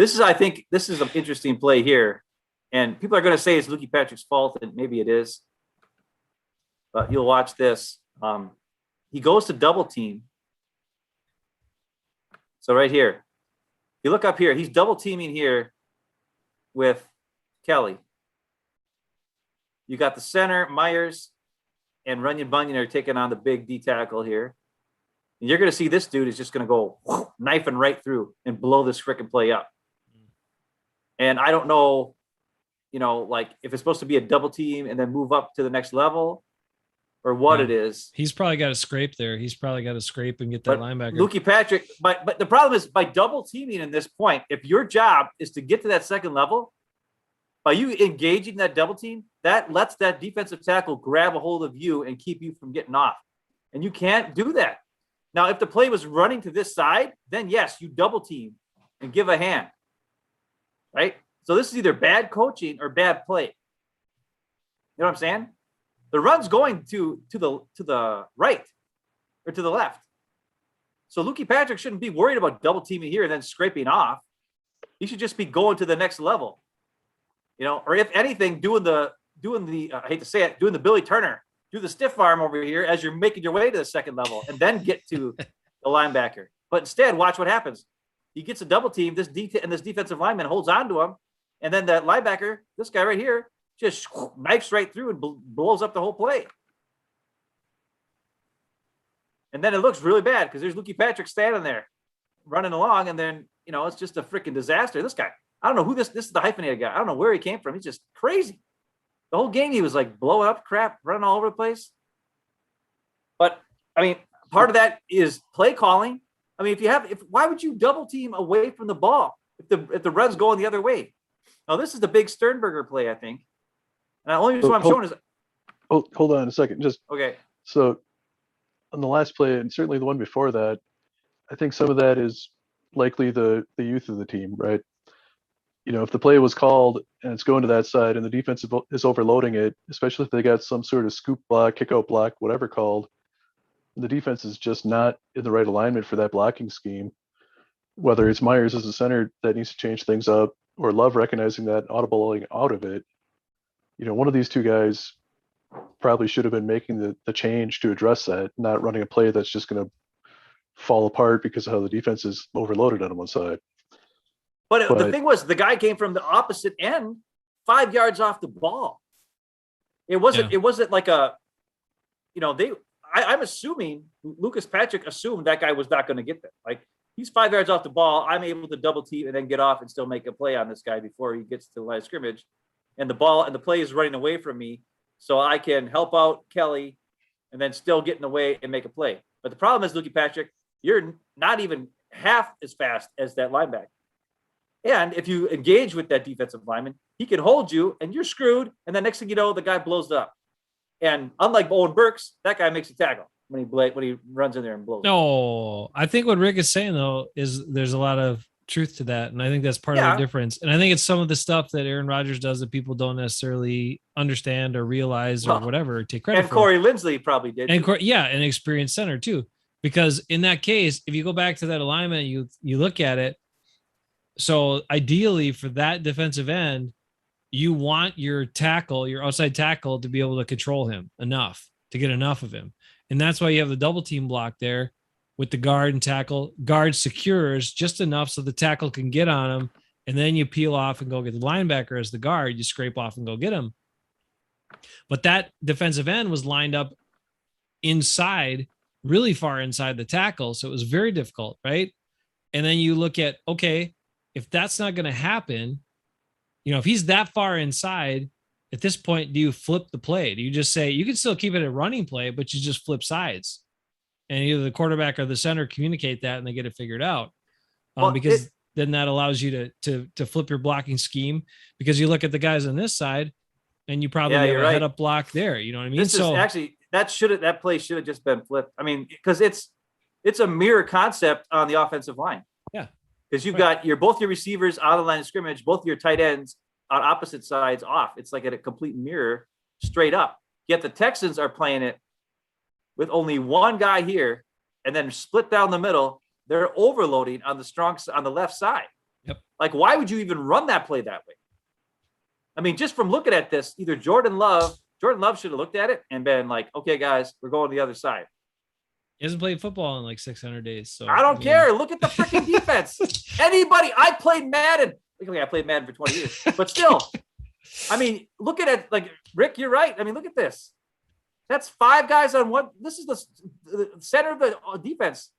I think this is an interesting play here. And people are going to say it's Lukey Patrick's fault, and maybe it is. But you'll watch this. He goes to double team. So right here, you look up here, he's double teaming here with Kelly. You got the center, Myers, and Runyon Bunyan are taking on the big D tackle here. And you're going to see this dude is just going to go knifing right through and blow this freaking play up. And I don't know, like if it's supposed to be a double team and then move up to the next level or what it is. He's probably got to scrape there. He's probably got to scrape and get that linebacker. Lukey Patrick, but the problem is by double teaming in this point, if your job is to get to that second level, by you engaging that double team, that lets that defensive tackle grab a hold of you and keep you from getting off. And you can't do that. Now, if the play was running to this side, then yes, you double team and give a hand, right? So this is either bad coaching or bad play. You know what I'm saying? The run's going to the right or to the left. So Lukey Patrick shouldn't be worried about double teaming here and then scraping off. He should just be going to the next level. Or if anything, doing the I hate to say it, doing the Billy Turner, do the stiff arm over here as you're making your way to the second level and then get to the linebacker. But instead, watch what happens. He gets a double team, this defensive lineman holds on to him, and then that linebacker, this guy right here, just knifes right through and blows up the whole play. And then it looks really bad because there's Lukey Patrick standing there running along, and then, it's just a freaking disaster. This guy, I don't know who this is the hyphenated guy. I don't know where he came from. He's just crazy. The whole game, he was like blowing up crap, running all over the place. But I mean, part of that is play calling. I mean, why would you double team away from the ball if the run's going the other way? Now, this is the big Sternberger play, I think. And the only reason why I'm showing is. Oh, hold on a second. Just okay. So on the last play, and certainly the one before that, I think some of that is likely the youth of the team, right? If the play was called and it's going to that side and the defense is overloading it, especially if they got some sort of scoop block, kick out block, whatever called, the defense is just not in the right alignment for that blocking scheme. Whether it's Myers as a center that needs to change things up or Love recognizing that, audibling out of it, one of these two guys probably should have been making the change to address that, not running a play that's just going to fall apart because of how the defense is overloaded on one side. But the thing was, the guy came from the opposite end, 5 yards off the ball. It wasn't like I'm assuming Lucas Patrick assumed that guy was not going to get there. Like, he's 5 yards off the ball. I'm able to double team and then get off and still make a play on this guy before he gets to the line of scrimmage. And the play is running away from me. So I can help out Kelly and then still get in the way and make a play. But the problem is, Lukey Patrick, you're not even half as fast as that linebacker. And if you engage with that defensive lineman, he can hold you and you're screwed. And then next thing you know, the guy blows up. And unlike Owen Burks, that guy makes a tackle when he runs in there and blows. No, I think what Rick is saying, though, is there's a lot of truth to that. And I think that's part of the difference. And I think it's some of the stuff that Aaron Rodgers does that people don't necessarily understand or realize or whatever, take credit for. And Corey Lindsley probably did. And an experienced center too. Because in that case, if you go back to that alignment, you look at it. So ideally for that defensive end, you want your outside tackle, to be able to control him enough, to get enough of him. And that's why you have the double team block there with the guard and tackle. Guard secures just enough so the tackle can get on him. And then you peel off and go get the linebacker as the guard. You scrape off and go get him. But that defensive end was lined up inside, really far inside the tackle. So it was very difficult, right? And then you look at, okay, if that's not going to happen, if he's that far inside, at this point, do you flip the play? Do you just say, you can still keep it a running play, but you just flip sides? And either the quarterback or the center communicate that and they get it figured out. Then that allows you to flip your blocking scheme, because you look at the guys on this side and you probably have a head up block there. You know what I mean? That play should have just been flipped. I mean, because it's a mirror concept on the offensive line. Yeah. Because you've got both your receivers out of the line of scrimmage, both your tight ends on opposite sides off. It's like a complete mirror straight up. Yet the Texans are playing it with only one guy here and then split down the middle. They're overloading on the left side. Yep. Like, why would you even run that play that way? I mean, just from looking at this, either Jordan Love should have looked at it and been like, okay, guys, we're going to the other side. He hasn't played football in like 600 days. So I don't care. Look at the freaking defense. I played Madden. I played Madden for 20 years, but still, I mean, look at it. Like, Rick, you're right. I mean, look at this. That's 5 guys on one. This is the center of the defense.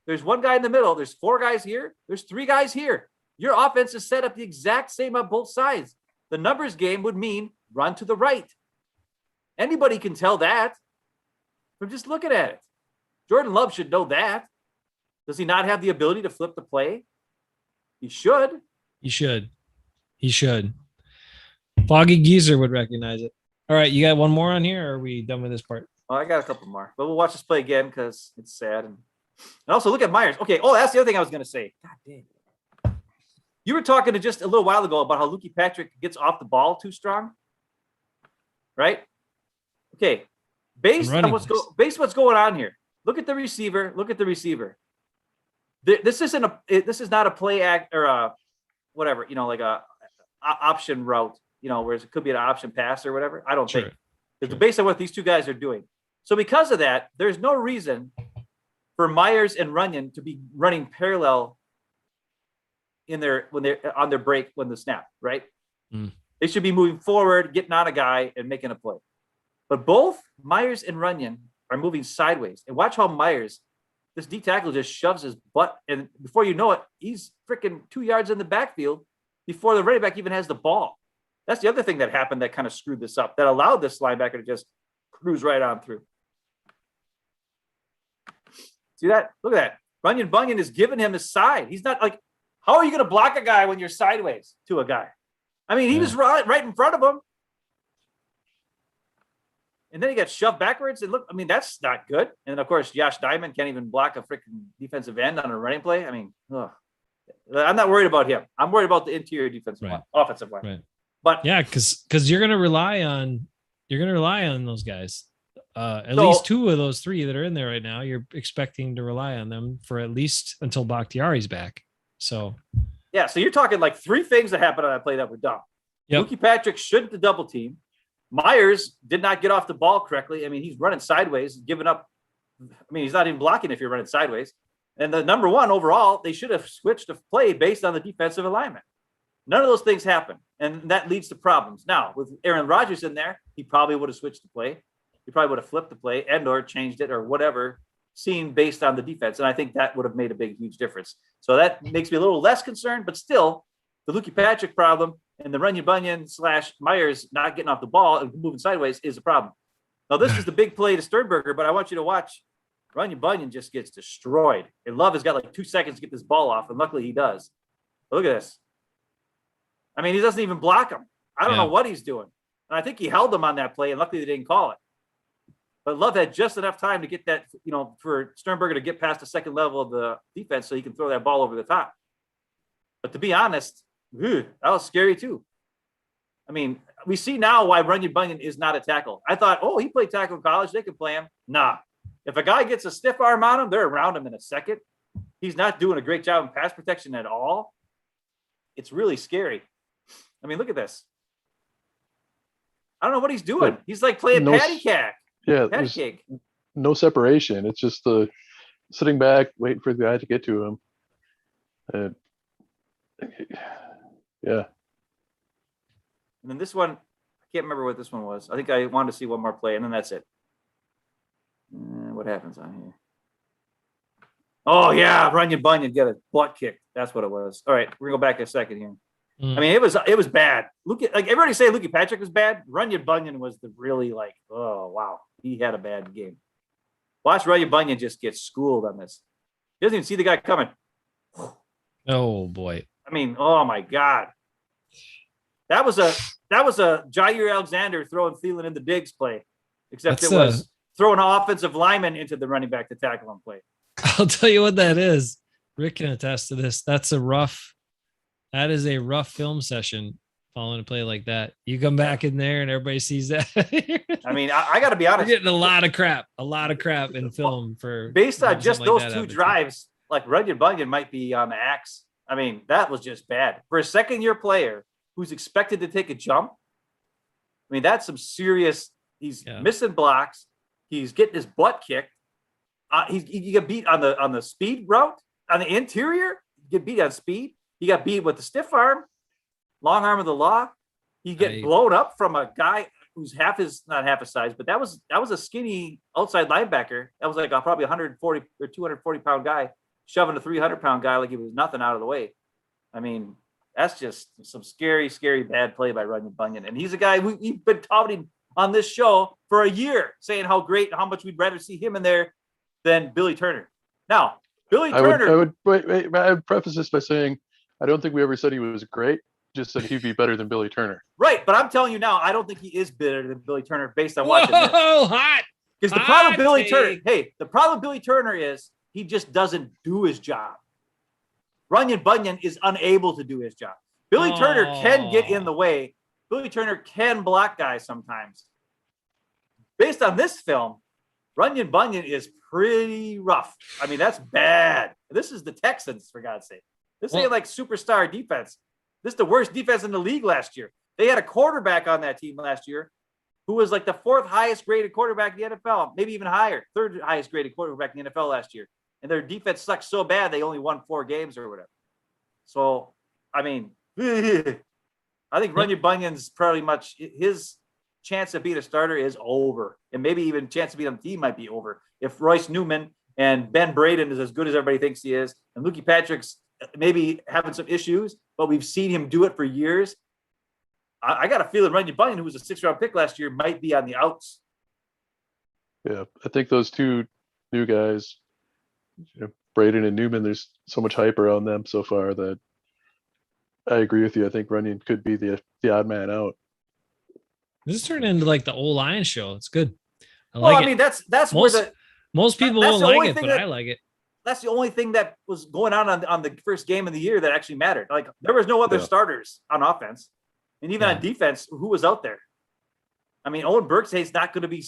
There's one guy in the middle. There's 4 guys here. There's 3 guys here. your offense is set up the exact same on both sides. The numbers game would mean run to the right. Anybody can tell that from just looking at it. Jordan Love should know that. Does he not have the ability to flip the play? He should. He should. He should. Foggy Geezer would recognize it. All right, you got one more on here, or are we done with this part? Oh, I got a couple more, but we'll watch this play again because it's sad. And also look at Myers. Okay. Oh, that's the other thing I was going to say. God dang. You were talking to just a little while ago about how Lukey Patrick gets off the ball too strong, right? Okay. Based on what's going on here, look at the receiver. Look at the receiver. This is not a play act or a whatever, like a option route, where it could be an option pass or whatever. I don't think it's based on what these two guys are doing. So because of that, there's no reason for Myers and Runyon to be running parallel when they're on their break when the snap, right? They should be moving forward, getting on a guy and making a play. But both Myers and Runyon are moving sideways. And watch how Myers, this D tackle, just shoves his butt. And before you know it, he's freaking 2 yards in the backfield before the running back even has the ball. That's the other thing that happened that kind of screwed this up, that allowed this linebacker to just cruise right on through. See that? Look at that. Runyon Bunyan is giving him his side. He's not like, how are you going to block a guy when you're sideways to a guy? I mean, he was right in front of him. And then he got shoved backwards. And look, I mean, that's not good. And of course, Josh Diamond can't even block a freaking defensive end on a running play. I mean, I'm not worried about him. I'm worried about the interior defensive line, offensive line. Right. But yeah, because you're gonna rely on those guys. At least two of those three that are in there right now, you're expecting to rely on them for at least until Bakhtiari's back. So yeah, so you're talking like three things that happened on that play that were dumb. Yep. Lukey Patrick shouldn't have double team. Myers did not get off the ball correctly. I mean, he's running sideways, giving up. I mean, he's not even blocking if you're running sideways. And the number one overall, they should have switched to play based on the defensive alignment. None of those things happen, and that leads to problems. Now, with Aaron Rodgers in there, he probably would have switched the play. He probably would have flipped the play and or changed it or whatever, seen based on the defense. And I think that would have made a big, huge difference. So that makes me a little less concerned, but still, the Lukey Patrick problem and the Runyon Bunyan / Myers not getting off the ball and moving sideways is a problem. Now, this is the big play to Sternberger, but I want you to watch. Runyon Bunyan just gets destroyed. And Love has got like 2 seconds to get this ball off, and luckily he does. Look at this. I mean, he doesn't even block him. I don't know what he's doing. And I think he held him on that play, and luckily they didn't call it. But Love had just enough time to get that, for Sternberger to get past the second level of the defense so he can throw that ball over the top. But to be honest, that was scary too. I mean, we see now why Runyon Bunyan is not a tackle. I thought, he played tackle in college. They can play him. Nah. If a guy gets a stiff arm on him, they're around him in a second. He's not doing a great job in pass protection at all. It's really scary. I mean, look at this. I don't know what he's doing. He's like playing patty cake. Yeah, patty cake. No separation. It's just sitting back, waiting for the guy to get to him. Yeah. And then this one, I can't remember what this one was. I think I wanted to see one more play, and then that's it. What happens on here? Oh, yeah, Runyon Bunyan get a butt kick. That's what it was. All right, we're going to go back a second here. I mean, it was bad. Look at, like, everybody say Lukey Patrick was bad. Runyon Bunyan was the really oh, wow. He had a bad game. Watch Runyon Bunyan just get schooled on this. He doesn't even see the guy coming. Oh, boy. I mean, oh, my God. That was a Jair Alexander throwing Thielen in the Diggs play, except it was throwing an offensive lineman into the running back to tackle him play. I'll tell you what that is. Rick can attest to this. That is a rough film session following a play like that. You come back in there and everybody sees that. I mean, I got to be honest. You're getting a lot of crap in film for based on just those two drives. Like Runyon Bunyan might be on the axe. I mean, that was just bad for a second-year player who's expected to take a jump. I mean, that's some serious. He's missing blocks. He's getting his butt kicked. He got beat on the speed route on the interior. You get beat on speed. He got beat with the stiff arm, long arm of the law. You get blown up from a guy who's not half his size, but that was a skinny outside linebacker. That was like probably 140 or 240 pound guy shoving a 300 pound guy like he was nothing out of the way. I mean, that's just some scary, scary bad play by Runyon Bunyan. And he's a guy we've been touting on this show for a year, saying how great, how much we'd rather see him in there than Billy Turner. Now, Billy Turner. I would preface this by saying I don't think we ever said he was great. Just said he'd be better than Billy Turner. Right, but I'm telling you now, I don't think he is better than Billy Turner based on watching this. Oh, hot! Because the problem with Billy Turner is he just doesn't do his job. Runyon Bunyan is unable to do his job. Billy Turner can get in the way. Billy Turner can block guys sometimes. Based on this film, Runyon Bunyan is pretty rough. I mean, that's bad. This is the Texans, for God's sake. This ain't like superstar defense. This is the worst defense in the league last year. They had a quarterback on that team last year who was like the 4th highest graded quarterback in the NFL, maybe even higher, 3rd highest graded quarterback in the NFL last year. And their defense sucked so bad they only won 4 games or whatever. So, I mean, I think Runyon Bunyan's probably much his chance of being a starter is over. And maybe even chance of being on the team might be over. If Royce Newman and Ben Braden is as good as everybody thinks he is, and Lukey Patrick's maybe having some issues, but we've seen him do it for years. I got a feeling Runyon Bunyan, who was a 6th-round pick last year, might be on the outs. Yeah, I think those two new guys, Braden and Newman, there's so much hype around them so far that I agree with you. I think Runyon could be the odd man out. This is turning into like the O-line show. It's good. I like it. I mean, that's most people won't like it, but I like it. That's the only thing that was going on the first game of the year that actually mattered. Like there was no other starters on offense, and even on defense, who was out there? I mean, Owen Burksay's not going to be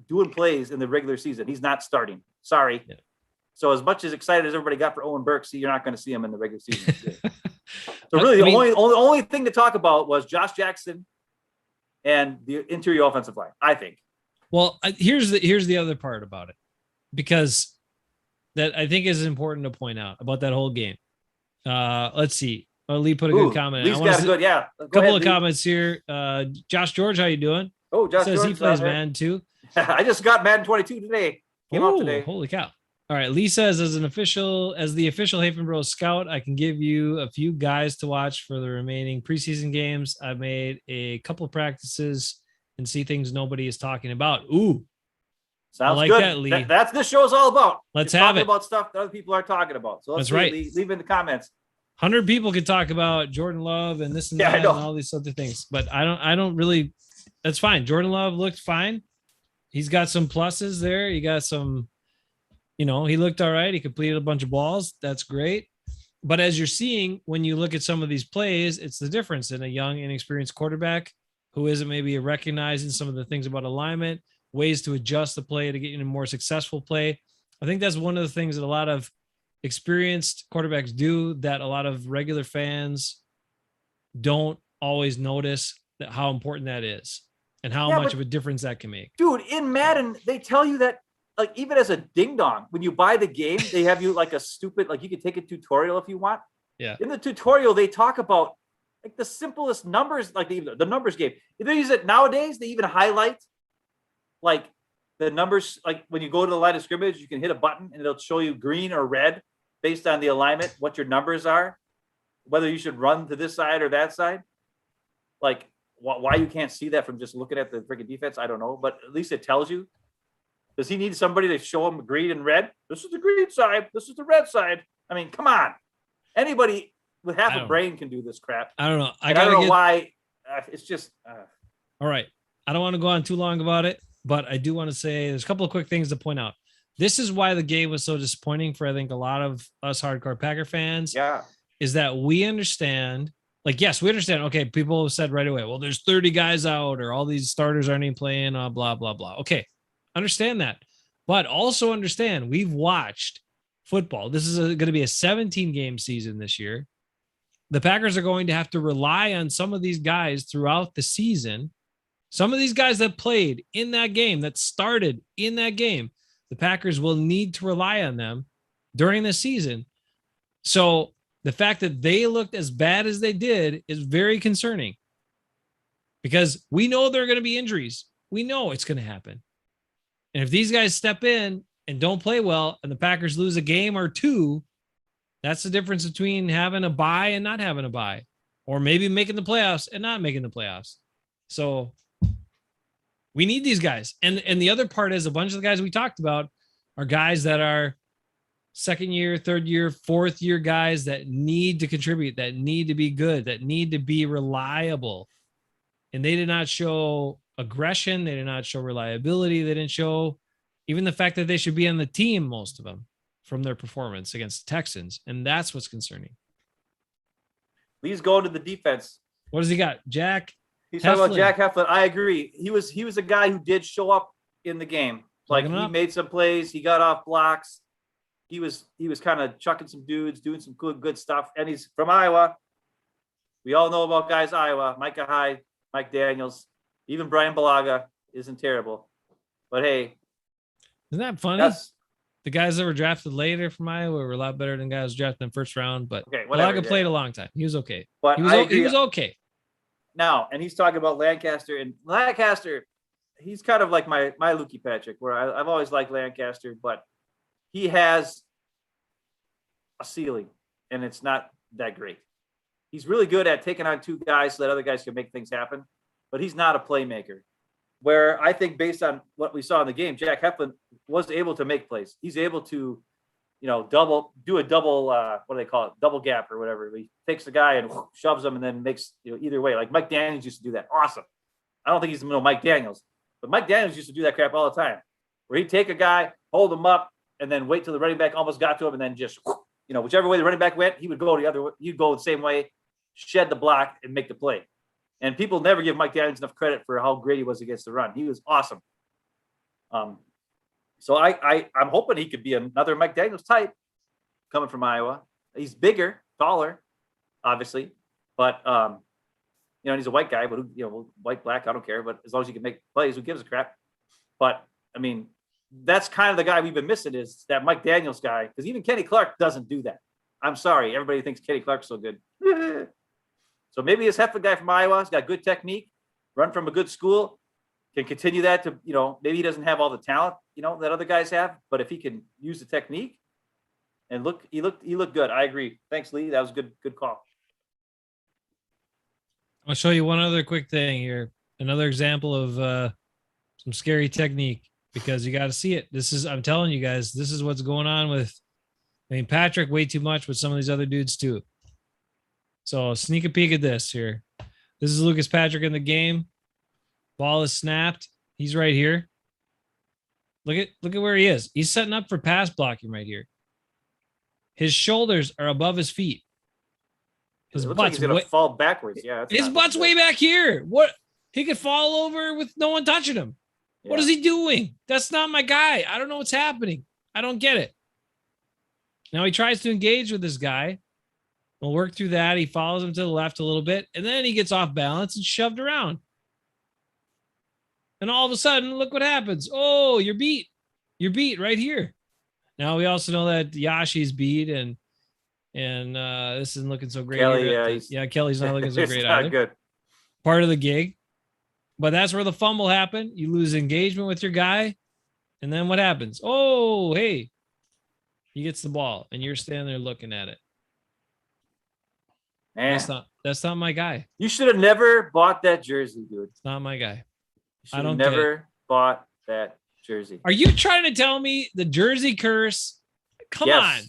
doing plays in the regular season. He's not starting. Sorry. Yeah. So as much as excited as everybody got for Owen Burks, you're not going to see him in the regular season. So really, the only thing to talk about was Josh Jackson and the interior offensive line, I think. Well, here's the other part about it, because that I think is important to point out about that whole game. Let's see. Lee put a good comment. Lee's got a good, a couple of comments here. Josh George, how you doing? Oh, Josh says George he plays Madden too. I just got Madden 22 today. Came out today. Holy cow. All right. Lee says, as the official Hafeman Bros scout, I can give you a few guys to watch for the remaining preseason games. I've made a couple of practices and see things nobody is talking about. Ooh. Sounds like good. That, Lee. That's this show is all about. Let's have it. About stuff that other people are talking about. So let's leave in the comments. 100 people could talk about Jordan Love and this and that and all these other things, but I don't really. That's fine. Jordan Love looked fine. He's got some pluses there. He got some, he looked all right. He completed a bunch of balls. That's great. But as you're seeing, when you look at some of these plays, it's the difference in a young, inexperienced quarterback who isn't maybe recognizing some of the things about alignment, ways to adjust the play to get in a more successful play. I think that's one of the things that a lot of experienced quarterbacks do that a lot of regular fans don't always notice that how important that is and how much of a difference that can make. Dude, in Madden, they tell you that, like, even as a ding dong, when you buy the game, they have you like a stupid, like you can take a tutorial if you want. Yeah. In the tutorial, they talk about like the simplest numbers, like the numbers game. If they use it nowadays, they even highlight like the numbers, like when you go to the line of scrimmage, you can hit a button and it'll show you green or red based on the alignment, what your numbers are, whether you should run to this side or that side. Like why you can't see that from just looking at the freaking defense, I don't know, but at least it tells you. Does he need somebody to show him green and red? This is the green side. This is the red side. I mean, come on. Anybody with half a brain can do this crap. I don't know. I don't know why. It's just. All right. I don't want to go on too long about it, but I do want to say there's a couple of quick things to point out. This is why the game was so disappointing for, I think, a lot of us hardcore Packer fans. Yeah. Is that we understand, like, yes, we understand. Okay. People have said right away, well, there's 30 guys out or all these starters aren't even playing, blah, blah, blah. Okay. Understand that. But also understand we've watched football. This is going to be a 17-game season this year. The Packers are going to have to rely on some of these guys throughout the season. Some of these guys that played in that game, that started in that game, the Packers will need to rely on them during the season. So the fact that they looked as bad as they did is very concerning because we know there are going to be injuries. We know it's going to happen. And if these guys step in and don't play well and the Packers lose a game or two, That's the difference between having a bye and not having a bye, or maybe making the playoffs and not making the playoffs. So we need these guys. And the other part is a bunch of the guys we talked about are guys that are second year, third year, fourth year guys that need to contribute, that need to be good, that need to be reliable. And they did not show aggression. They did not show reliability. They didn't show even the fact that they should be on the team, most of them, from their performance against the Texans. And that's what's concerning. Lee's going to the defense. What does he got? Jack? He's talking about Jack Hafeman. I agree. He was a guy who did show up in the game. Like, he made some plays. He got off blocks. He was kind of chucking some dudes, doing some good stuff. And he's from Iowa. We all know about guys Iowa. Micah Hyde, Mike Daniels, even Brian Balaga isn't terrible. But hey, isn't that funny? The guys that were drafted later from Iowa were a lot better than guys drafted in the first round. But okay, Balaga played a long time. He was okay. But he was okay. Now, and he's talking about Lancaster, and Lancaster, he's kind of like my Lukey Patrick, where I've always liked Lancaster, but he has a ceiling, and it's not that great. He's really good at taking on two guys so that other guys can make things happen, but he's not a playmaker. Where I think based on what we saw in the game, Jack Hafeman was able to make plays. He's able to, do a double, what do they call it? Double gap or whatever. He takes the guy and shoves him and then makes, either way. Like Mike Daniels used to do that. Awesome. I don't think he's Mike Daniels, but Mike Daniels used to do that crap all the time, where he'd take a guy, hold him up, and then wait till the running back almost got to him, and then just, whichever way the running back went, he would go the other way. He'd go the same way, shed the block, and make the play. And people never give Mike Daniels enough credit for how great he was against the run. He was awesome. So I'm hoping he could be another Mike Daniels type coming from Iowa. He's bigger, taller, obviously, but he's a white guy, but white, black, I don't care. But as long as he can make plays, who gives a crap? But I mean, that's kind of the guy we've been missing, is that Mike Daniels guy, because even Kenny Clark doesn't do that. I'm sorry, everybody thinks Kenny Clark's so good. So maybe this Hafeman guy from Iowa has got good technique, run from a good school, can continue that to, maybe he doesn't have all the talent, that other guys have, but if he can use the technique and he looked good. I agree. Thanks, Lee. That was a good call. I'll show you one other quick thing here. Another example of some scary technique, because you got to see it. I'm telling you guys, this is what's going on with, Patrick way too much with some of these other dudes too. So sneak a peek at this here. This is Lucas Patrick in the game. Ball is snapped. He's right here. Look at where he is. He's setting up for pass blocking right here. His shoulders are above his feet. His butt's like he's gonna fall backwards. Yeah. His butt's way back here. What? He could fall over with no one touching him. Yeah. What is he doing? That's not my guy. I don't know what's happening. I don't get it. Now he tries to engage with this guy. We'll work through that. He follows him to the left a little bit, and then he gets off balance and shoved around. And all of a sudden, look what happens. Oh, you're beat. You're beat right here. Now we also know that Yashi's beat, and this isn't looking so great. Kelly, Kelly's not looking so great not either. Good. Part of the gig. But that's where the fumble happened. You lose engagement with your guy, and then what happens? Oh, hey. He gets the ball, and you're standing there looking at it. Man. That's not my guy. You should have never bought that jersey, dude. It's not my guy. I don't never bought that jersey. Are you trying to tell me the jersey curse? Come on.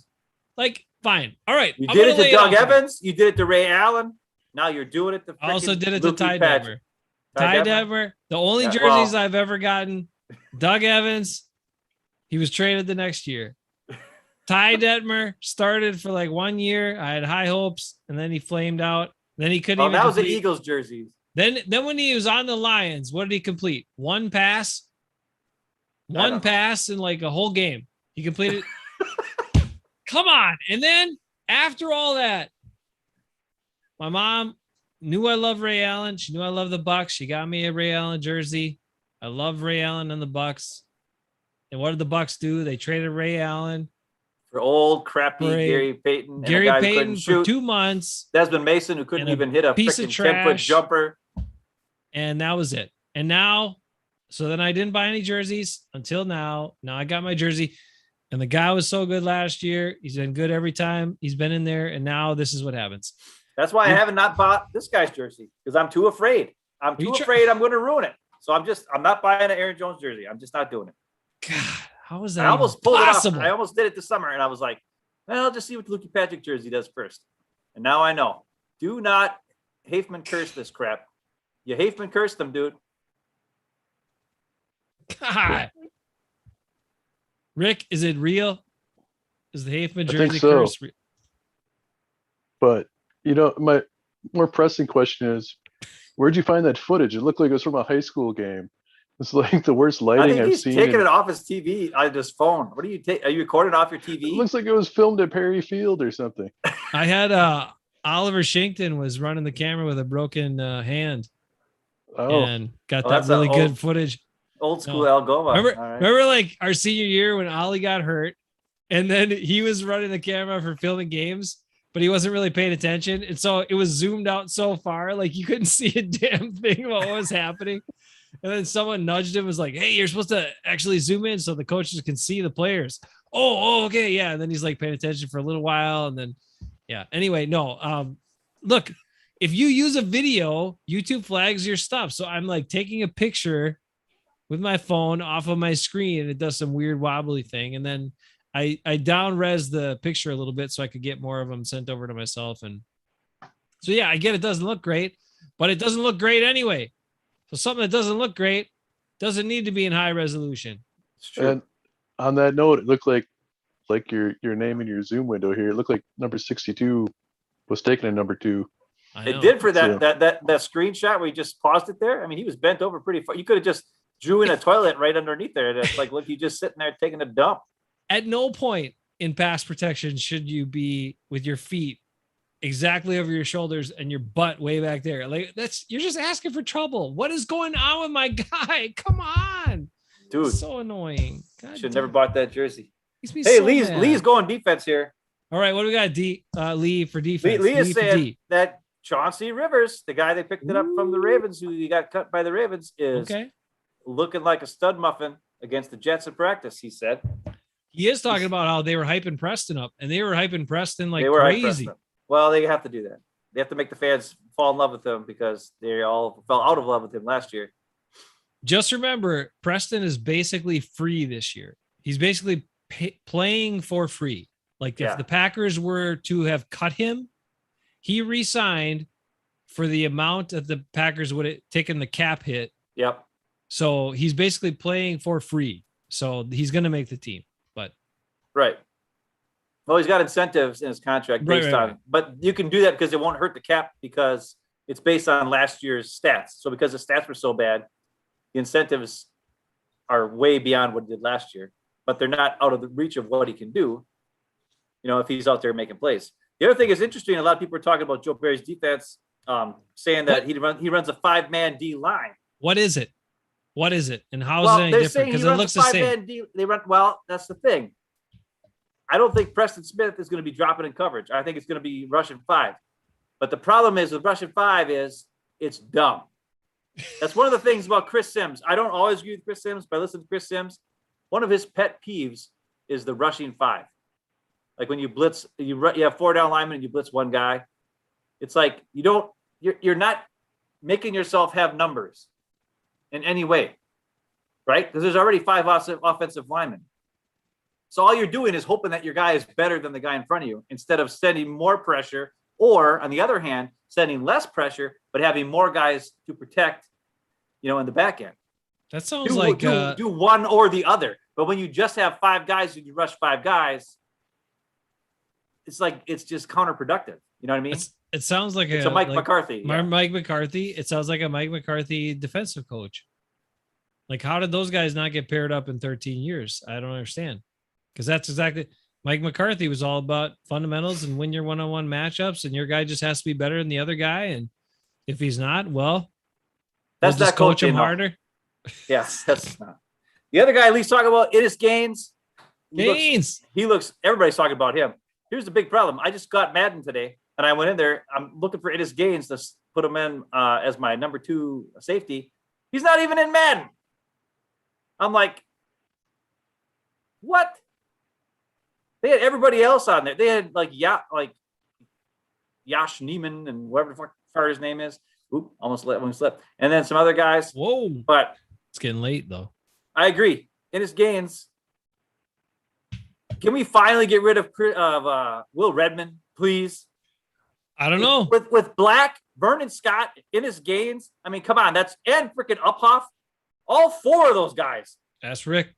Like, fine. All right. You did it to Doug Evans. You did it to Ray Allen. Now you're doing it to I also did it to Ty Detmer. Ty Detmer. The only jerseys I've ever gotten. Doug Evans. He was traded the next year. Ty Detmer started for like 1 year. I had high hopes, and then he flamed out. Then he couldn't even. That was the Eagles jerseys. Then when he was on the Lions, what did he complete? One pass. One pass in like a whole game. He completed. Come on. And then after all that, my mom knew I loved Ray Allen. She knew I loved the Bucs. She got me a Ray Allen jersey. I love Ray Allen and the Bucs. And what did the Bucs do? They traded Ray Allen for old crappy Gary Payton. Gary Payton for 2 months. Desmond Mason, who couldn't even hit a piece of 10-foot jumper. And that was it. And now, so then I didn't buy any jerseys until now. Now I got my jersey. And the guy was so good last year. He's been good every time he's been in there. And now this is what happens. That's why I haven't not bought this guy's jersey because I'm too afraid. I'm too afraid I'm going to ruin it. So I'm not buying an Aaron Jones jersey. I'm just not doing it. God, how is that? I almost pulled possible? it off. I almost did it this summer, and I was like, well, I'll just see what the Lukey Patrick jersey does first. And now I know. Do not Hafeman curse this crap. You Hafeman cursed them, dude. God. Rick, is it real? Is the Hafeman jersey I think so. curse real? But my more pressing question is, where'd you find that footage? It looked like it was from a high school game. It's like the worst I lighting think I've he's seen. taking it off his TV on his phone. What are you Are you recording off your TV? It looks like it was filmed at Perry Field or something. I had Oliver Shinkton was running the camera with a broken hand. And got that really good footage. Old school Algoma. Remember like our senior year when Ollie got hurt and then he was running the camera for filming games, but he wasn't really paying attention. And so it was zoomed out so far, like you couldn't see a damn thing about what was happening. And then someone nudged him, was like, hey, you're supposed to actually zoom in so the coaches can see the players. Oh, okay. Yeah. And then he's like paying attention for a little while. And then, yeah. Anyway, no. Look, if you use a video, YouTube flags your stuff. So I'm like taking a picture with my phone off of my screen and it does some weird wobbly thing. And then I down res the picture a little bit so I could get more of them sent over to myself. And so, yeah, I get it doesn't look great, but it doesn't look great anyway. So something that doesn't look great doesn't need to be in high resolution. It's true. And on that note, it looked like your name in your Zoom window here. It looked like number 62 was taken in number 2. It did for that screenshot where he just paused it there. I mean, he was bent over pretty far. You could have just drew in a toilet right underneath there. That's like, look, you just sitting there taking a dump. At no point in pass protection should you be with your feet exactly over your shoulders and your butt way back there. Like you're just asking for trouble. What is going on with my guy? Come on, dude. It's so annoying. Should have never bought that jersey. Hey, so Lee's going defense here. All right, what do we got? Lee for defense. Lee is saying that Chauncey Rivers, the guy they picked it up from the Ravens, who he got cut by the Ravens, is looking like a stud muffin against the Jets in practice. He said he is talking about how they were hyping Preston up, and they were hyping Preston like crazy. Well, they have to do that. They have to make the fans fall in love with him because they all fell out of love with him last year. Just remember, Preston is basically free this year. He's basically playing for free. Like if the Packers were to have cut him, he re-signed for the amount that the Packers would have taken the cap hit. Yep. So he's basically playing for free. So he's going to make the team. Right. Well, he's got incentives in his contract based on, but you can do that because it won't hurt the cap because it's based on last year's stats. So because the stats were so bad, the incentives are way beyond what he did last year, but they're not out of the reach of what he can do, if he's out there making plays. The other thing is interesting. A lot of people are talking about Joe Barry's defense, saying that he runs a 5-man D line. What is it? And how is it any different? Because it looks the same. They run, that's the thing. I don't think Preston Smith is going to be dropping in coverage. I think it's going to be rushing 5. But the problem is with rushing 5 is it's dumb. That's one of the things about Chris Sims. I don't always agree with Chris Sims, but I listen to Chris Sims. One of his pet peeves is the rushing 5. Like when you blitz, you have 4 down linemen and you blitz one guy. It's like you're not making yourself have numbers in any way, right? Because there's already 5 offensive linemen. So all you're doing is hoping that your guy is better than the guy in front of you instead of sending more pressure or, on the other hand, sending less pressure, but having more guys to protect, in the back end. That sounds like do one or the other. But when you just have 5 guys and you rush 5 guys, it's like it's just counterproductive. You know what I mean? It sounds like it's a Mike McCarthy. Mike McCarthy. It sounds like a Mike McCarthy defensive coach. Like, how did those guys not get paired up in 13 years? I don't understand. Because that's exactly Mike McCarthy was all about fundamentals and win your one-on-one matchups, and your guy just has to be better than the other guy. And if he's not, well, that's just coach him harder. Yes, that's not. The other guy Lee's talking about, Idris Gaines. He looks. Everybody's talking about him. Here's the big problem. I just got Madden today, and I went in there. I'm looking for Idris Gaines to put him in as my number 2 safety. He's not even in Madden. I'm like, what? They had everybody else on there. They had like Josh Newman and whatever the fuck his name is. Oop, almost let one slip. And then some other guys. Whoa. But it's getting late though. I agree. Ennis Gaines. Can we finally get rid of Will Redmond, please? I don't know. With Black, Vernon Scott, Ennis Gaines. I mean, come on. And freaking Uphoff. All 4 of those guys Ask Rick.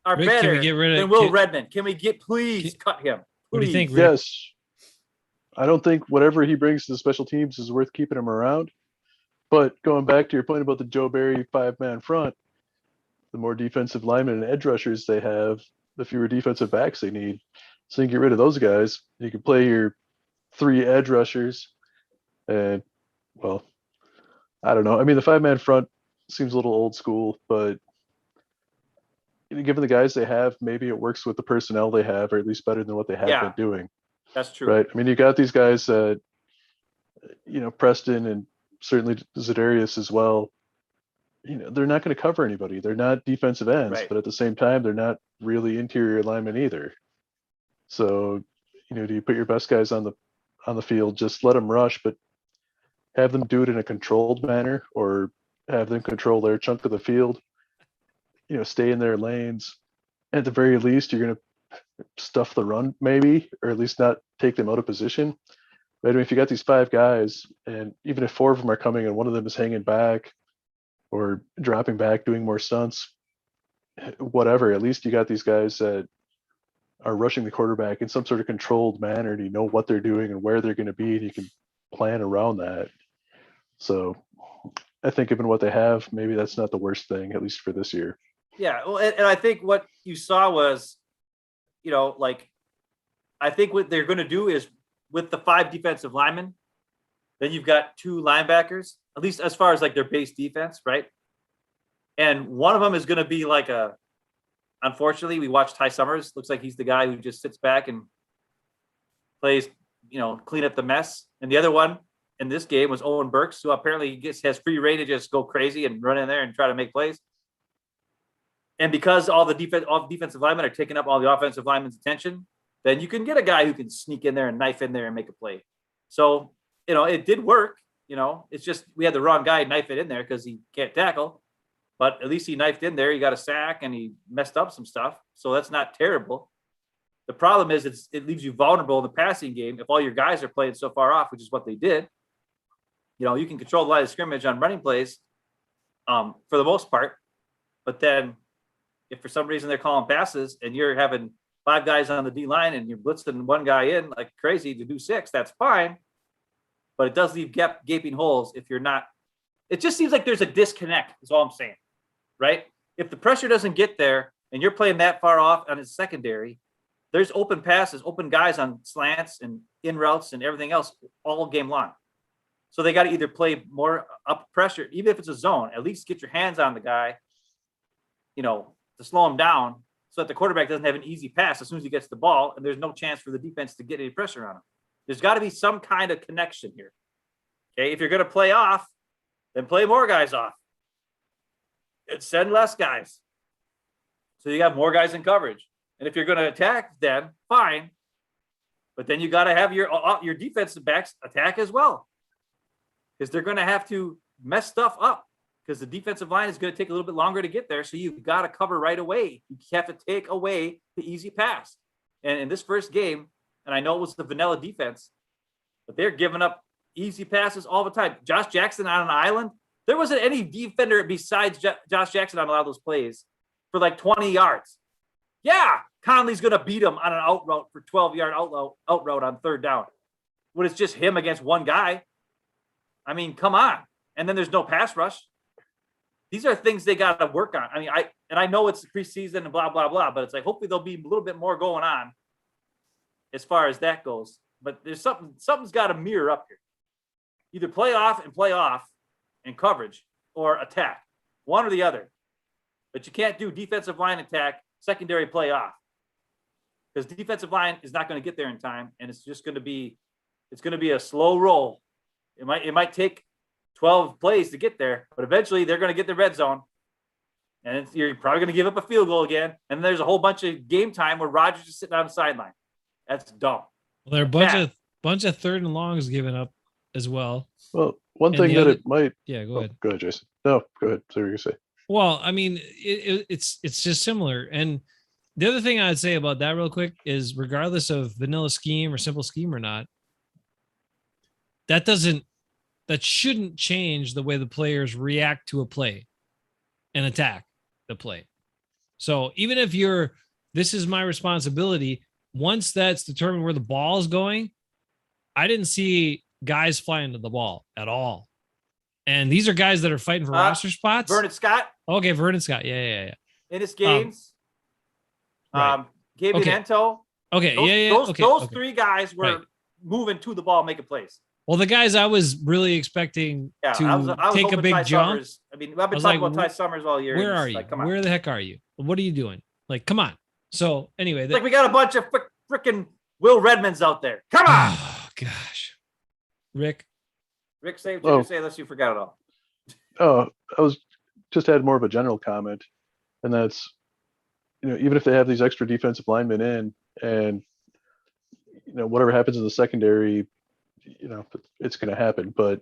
are Rick, better can we get rid of than Will Redmond. Can we please cut him? Please. What do you think, Rick? Yes. I don't think whatever he brings to the special teams is worth keeping him around. But going back to your point about the Joe Barry 5-man front, the more defensive linemen and edge rushers they have, the fewer defensive backs they need. So you get rid of those guys. You can play your 3 edge rushers. And, well, I don't know. I mean, the 5-man front seems a little old school, but given the guys they have, maybe it works with the personnel they have, or at least better than what they have been doing. That's true. Right. I mean, you got these guys, Preston and certainly Zadarius as well. They're not going to cover anybody. They're not defensive ends, but at the same time, they're not really interior linemen either. So, do you put your best guys on the field, just let them rush, but have them do it in a controlled manner, or have them control their chunk of the field, stay in their lanes. At the very least, you're going to stuff the run maybe, or at least not take them out of position. But I mean, if you got these 5 guys, and even if 4 of them are coming and one of them is hanging back or dropping back, doing more stunts, whatever, at least you got these guys that are rushing the quarterback in some sort of controlled manner, and you know what they're doing and where they're going to be, and you can plan around that. So I think given what they have, maybe that's not the worst thing, at least for this year. Yeah. Well, and I think what you saw was, I think what they're going to do is with the 5 defensive linemen, then you've got 2 linebackers, at least as far as like their base defense, right? And one of them is going to be unfortunately, we watched Ty Summers. Looks like he's the guy who just sits back and plays, clean up the mess. And the other one in this game was Owen Burks, who apparently has free reign to just go crazy and run in there and try to make plays. And because all the defensive linemen are taking up all the offensive linemen's attention, then you can get a guy who can sneak in there and knife in there and make a play. So, it did work. It's just we had the wrong guy knife it in there because he can't tackle. But at least he knifed in there. He got a sack and he messed up some stuff. So that's not terrible. The problem is it leaves you vulnerable in the passing game if all your guys are playing so far off, which is what they did. You can control the line of scrimmage on running plays for the most part. But then if for some reason they're calling passes and you're having 5 guys on the D line and you're blitzing 1 guy in like crazy to do 6, that's fine. But it does leave gaping holes if you're not. It just seems like there's a disconnect is all I'm saying, right? If the pressure doesn't get there and you're playing that far off on his secondary, there's open passes, open guys on slants and in routes and everything else all game long. So they got to either play more up pressure, even if it's a zone, at least get your hands on the guy, to slow him down so that the quarterback doesn't have an easy pass as soon as he gets the ball and there's no chance for the defense to get any pressure on him. There's got to be some kind of connection here. Okay, if you're going to play off, then play more guys off. And send less guys. So you got more guys in coverage. And if you're going to attack, then fine. But then you got to have your defensive backs attack as well. Because they're going to have to mess stuff up. Because the defensive line is going to take a little bit longer to get there. So you've got to cover right away. You have to take away the easy pass. And in this first game, and I know it was the vanilla defense, but they're giving up easy passes all the time. Josh Jackson on an island. There wasn't any defender besides Josh Jackson on a lot of those plays for like 20 yards. Yeah, Conley's going to beat him on an out route for 12-yard out route on 3rd down. When it's just him against 1 guy. I mean, come on. And then there's no pass rush. These are things they got to work on. I mean, I know it's preseason and blah, blah, blah, but it's like hopefully there'll be a little bit more going on as far as that goes. But there's something's got to mirror up here. Either play off in coverage or attack, one or the other. But you can't do defensive line attack, secondary play off, because the defensive line is not going to get there in time, and it's going to be a slow roll. It might take 12 plays to get there, but eventually they're going to get the red zone, and you're probably going to give up a field goal again. And there's a whole bunch of game time where Rodgers is sitting on the sideline. That's dumb. Well, there are a bunch of third and longs given up as well. Well, one And thing the that other- it might. Yeah, go Oh, ahead. go ahead, Jason. No, go ahead. Say what you say. Well, I mean, it's just similar. And the other thing I'd say about that real quick is regardless of vanilla scheme or simple scheme or not, that shouldn't change the way the players react to a play and attack the play. So even if this is my responsibility, once that's determined where the ball is going, I didn't see guys flying to the ball at all. And these are guys that are fighting for roster spots. Vernon Scott. Okay, Vernon Scott. Yeah. In his games. Right. Gabe Okay. Ento. Okay, Those three guys were moving to the ball, making plays. Well, the guys I was really expecting to I was take a hoping big Ty jump. Summers, I've been talking like, about Ty Summers all year. Where are you? Like, come on. Where the heck are you? What are you doing? Like, come on. So anyway, Like we got a bunch of freaking Will Redmonds out there. Come on. Oh gosh, Rick, say what you say unless you forgot it all. Oh, I was just had more of a general comment, and that's, even if they have these extra defensive linemen in, and whatever happens in the secondary, it's going to happen. But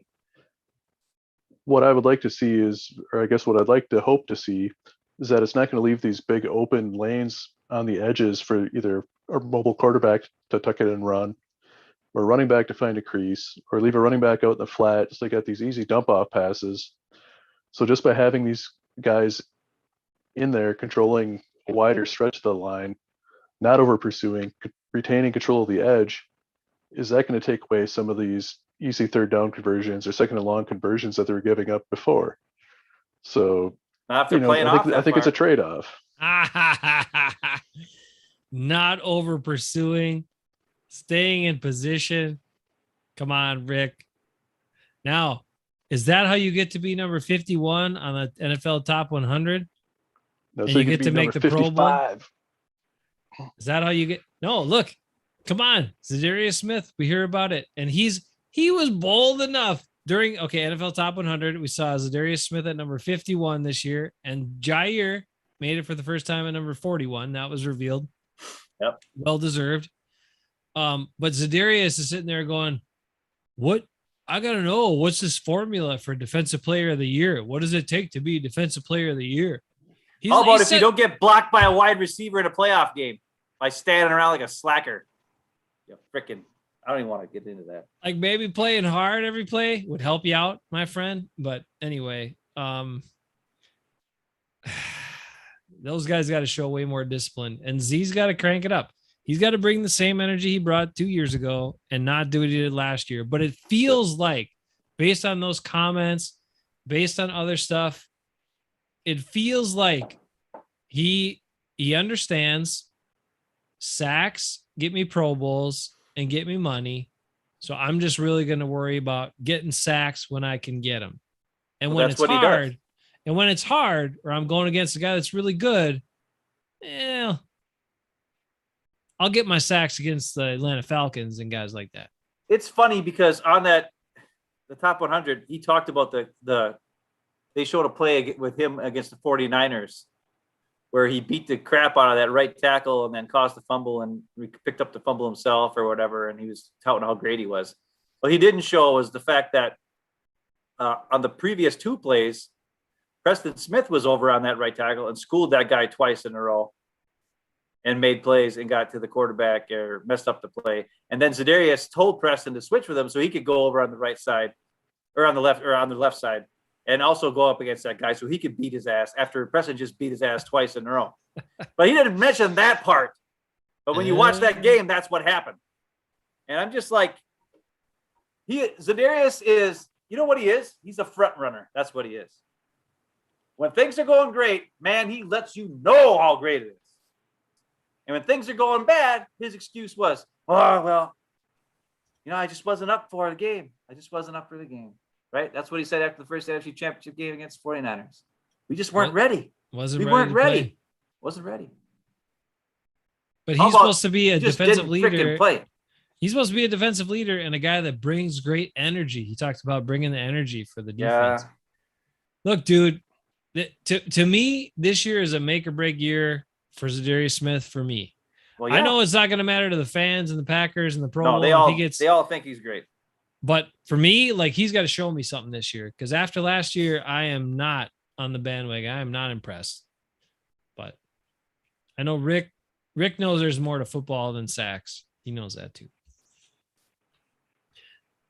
what I would like to see is, or I guess what I'd like to hope to see, is that it's not going to leave these big open lanes on the edges for either a mobile quarterback to tuck it and run, or running back to find a crease, or leave a running back out in the flat. So they got these easy dump off passes. So just by having these guys in there controlling a wider stretch of the line, not over pursuing, retaining control of the edge, is that going to take away some of these easy third down conversions or second and long conversions that they were giving up before? So after playing I think it's a trade-off. Not over pursuing, staying in position. Come on, Rick. Now, is that how you get to be number 51 on the NFL Top 100? No, and so you get to make the Pro Bowl? 55. Is that how you get? No, look, come on, Zadarius Smith. We hear about it, and he was bold enough during NFL Top 100. We saw Zadarius Smith at number 51 this year, and Jair made it for the first time at number 41. That was revealed. Yep, well deserved. But Zadarius is sitting there going, "What? I gotta know. What's this formula for Defensive Player of the Year? What does it take to be Defensive Player of the Year?" How about if you don't get blocked by a wide receiver in a playoff game by standing around like a slacker? You freaking, I don't even want to get into that. Like maybe playing hard every play would help you out, my friend. But anyway, those guys got to show way more discipline, and Z's got to crank it up. He's got to bring the same energy he brought 2 years ago and not do what he did last year. But it feels like, based on those comments, based on other stuff, it feels like he understands sacks get me Pro Bowls and get me money. So I'm just really going to worry about getting sacks when I can get them. And when it's hard, or I'm going against a guy that's really good, I'll get my sacks against the Atlanta Falcons and guys like that. It's funny because on the Top 100, he talked about they showed a play with him against the 49ers where he beat the crap out of that right tackle and then caused the fumble and picked up the fumble himself or whatever. And he was touting how great he was. What he didn't show was the fact that on the previous 2 plays, Preston Smith was over on that right tackle and schooled that guy twice in a row and made plays and got to the quarterback or messed up the play. And then Zadarius told Preston to switch with him so he could go over on the right side or on the left side and also go up against that guy so he could beat his ass after Preston just beat his ass twice in a row. But he didn't mention that part. But when you watch that game, that's what happened. And I'm just like, Zadarius is, you know what he is? He's a front runner. That's what he is. When things are going great, man, he lets you know how great it is. And when things are going bad, his excuse was, "Oh, well, I just wasn't up for the game. I just wasn't up for the game." Right? That's what he said after the first NFC Championship game against 49ers. We just weren't ready. Wasn't ready. But he's supposed to be a defensive leader. He's supposed to be a defensive leader and a guy that brings great energy. He talks about bringing the energy for the defense. Yeah. Look, dude, to me, this year is a make or break year for Zadarius Smith for me. Well, I know it's not going to matter to the fans and the Packers and the Pro No, Bowl they if all he gets. they all think he's great. But for me, like he's got to show me something this year because after last year, I am not on the bandwagon. I am not impressed. But I know Rick knows there's more to football than sacks. He knows that too.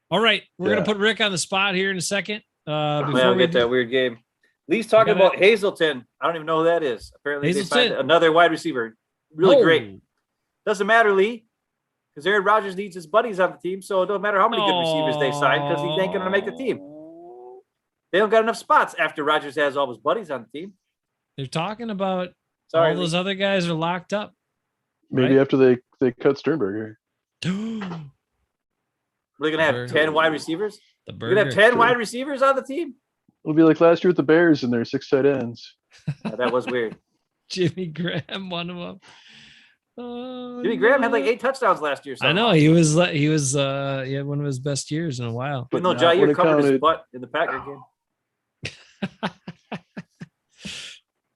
All right, we're gonna put Rick on the spot here in a second. Before we get that weird game. Lee's talking about Hazelton. I don't even know who that is. Apparently, they signed another wide receiver. Really great. Doesn't matter, Lee, because Aaron Rodgers needs his buddies on the team, so it don't matter how many good receivers they sign because he ain't going to make the team. They don't got enough spots after Rodgers has all his buddies on the team. They're talking about all those other guys are locked up. Maybe after they cut Sternberger. We're going to have 10 wide receivers? We're going to have 10 wide receivers on the team? It'll be like last year with the Bears and their 6 tight ends. That was weird. Jimmy Graham, one of them. Jimmy Graham had like 8 touchdowns last year. I know he had one of his best years in a while. But no, Jair covered his butt in the Packer game.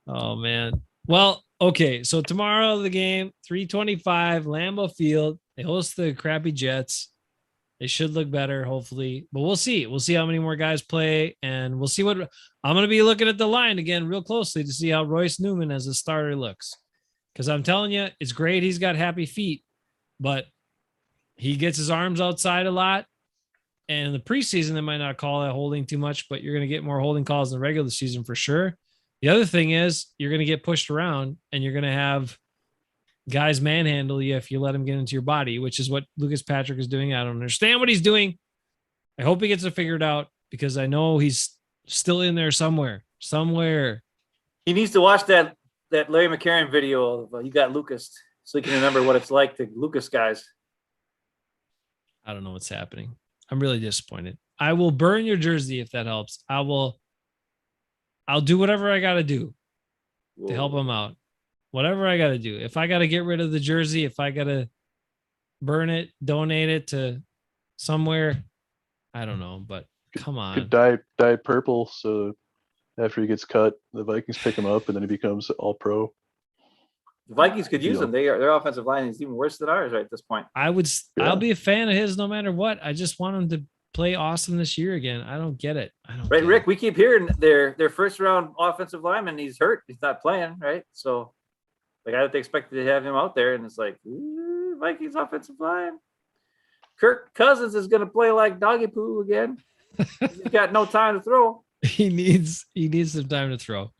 Oh man. Well, okay. So tomorrow the game, 3:25, Lambeau Field. They host the crappy Jets. They should look better, hopefully. But we'll see. We'll see how many more guys play, and we'll see what I'm going to be looking at the line again real closely to see how Royce Newman as a starter looks. Because I'm telling you, it's great. He's got happy feet, but he gets his arms outside a lot. And in the preseason, they might not call that holding too much, but you're going to get more holding calls in the regular season for sure. The other thing is you're going to get pushed around and you're going to have guys manhandle you if you let him get into your body, which is what Lucas Patrick is doing. I don't understand what he's doing. I hope he gets it figured out because I know he's still in there somewhere. He needs to watch that Larry McCarron video of you got Lucas so he can remember what it's like to Lucas guys. I don't know what's happening. I'm really disappointed. I will burn your jersey if that helps. I'll do whatever I got to do to help him out. Whatever I got to do. If I got to get rid of the jersey, if I got to burn it, donate it to somewhere, I don't know, but come on. Could dye purple so after he gets cut, the Vikings pick him up and then he becomes all pro. The Vikings could use him. Their offensive line is even worse than ours right at this point. I'll be a fan of his no matter what. I just want him to play awesome this year again. I don't get it. Rick, we keep hearing their first round offensive lineman, he's hurt. He's not playing, right? So like I didn't expect to have him out there, and it's like Vikings offensive line. Kirk Cousins is going to play like doggy poo again. He's got no time to throw. He needs some time to throw.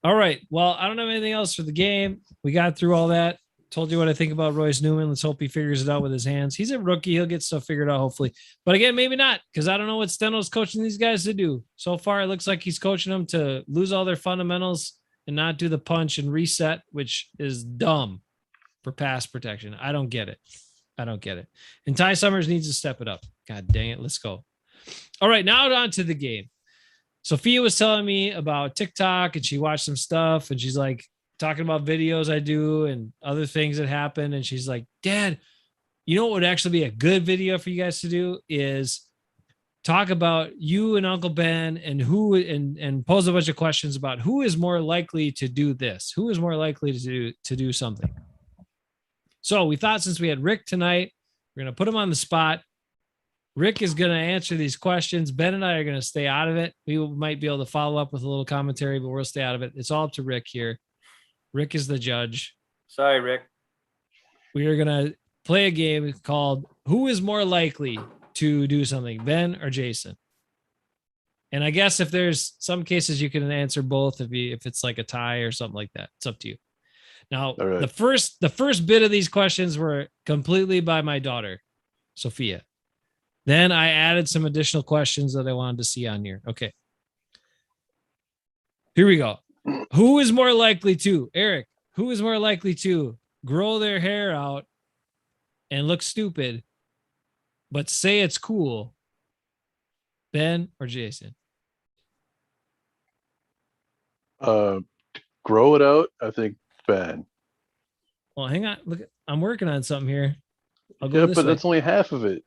All right. Well, I don't have anything else for the game. We got through all that. Told you what I think about Royce Newman. Let's hope he figures it out with his hands. He's a rookie. He'll get stuff figured out, hopefully. But again, maybe not, because I don't know what Steno's coaching these guys to do. So far, it looks like he's coaching them to lose all their fundamentals and not do the punch and reset, which is dumb for pass protection. I don't get it. And Ty Summers needs to step it up. God dang it. Let's go. All right. Now on to the game. Sophia was telling me about TikTok and she watched some stuff and she's like talking about videos I do and other things that happen. And she's like, Dad, you know what would actually be a good video for you guys to do is talk about you and Uncle Ben and who and pose a bunch of questions about who is more likely to do this, who is more likely to do something. So we thought since we had Rick tonight, we're going to put him on the spot. Rick is going to answer these questions. Ben and I are going to stay out of it. We might be able to follow up with a little commentary, but we'll stay out of it. It's all up to Rick here. Rick is the judge. Sorry, Rick. We are going to play a game called Who is More Likely to Do Something, Ben or Jason? And I guess if there's some cases you can answer both if it's like a tie or something like that. It's up to you. Now, right. the first bit of these questions were completely by my daughter, Sophia. Then I added some additional questions that I wanted to see on here. Okay. Here we go. Who is more likely to, Eric, who is more likely to grow their hair out and look stupid, but say it's cool? Ben or Jason? Grow it out, I think Ben. Well, hang on. Look, I'm working on something here. I'll go Yeah, this but way. that's only half of it.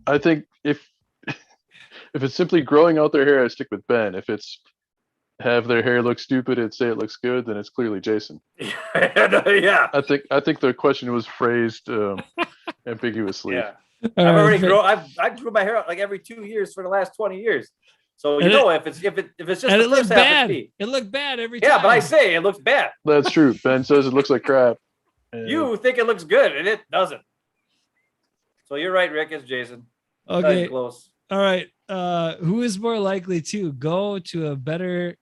I think if it's simply growing out their hair, I stick with Ben. If it's have their hair look stupid and say it looks good, then it's clearly Jason. Yeah. I think the question was phrased ambiguously. Yeah. All I've right, already but- grown. I grew my hair out like every 2 years for the last 20 years. So you And know, if it's just and the it first looked half, bad. it's me. It looked bad every time. Yeah, but I say it looks bad. That's true. Ben says it looks like crap. And You think it looks good, and it doesn't. So you're right, Rick. It's Jason. Not Okay. even close. All right. Who is more likely to go to a better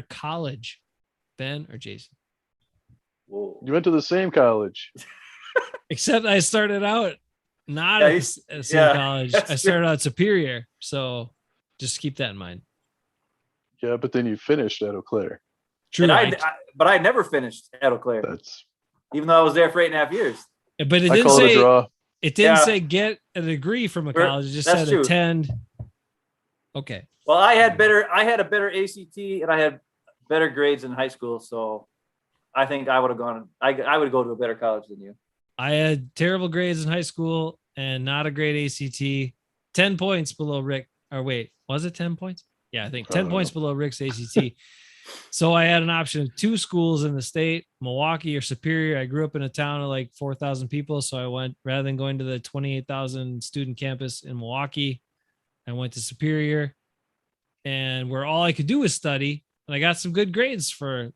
college, Ben or Jason? Whoa. you went to the same college. Except I started out not Yeah, at he's- the same yeah, college. that's I started out Superior. So just keep that in mind. Yeah, but then you finished at Eau Claire. True. And but I never finished at Eau Claire, That's even though I was there for 8.5 years. but it I didn't call it a say draw. it didn't Yeah. say get a degree from a Sure, college. It just that's said true. attend. Okay. Well, I had a better ACT, and I had better grades in high school. So I think I would have gone. I would go to a better college than you. I had terrible grades in high school and not a great ACT. 10 points below Rick. Or wait, was it 10 points? Yeah, I think 10 points below Rick's ACT. So I had an option of 2 schools in the state, Milwaukee or Superior. I grew up in a town of like 4,000 people. So I went, rather than going to the 28,000 student campus in Milwaukee, I went to Superior, and where all I could do was study. And I got some good grades for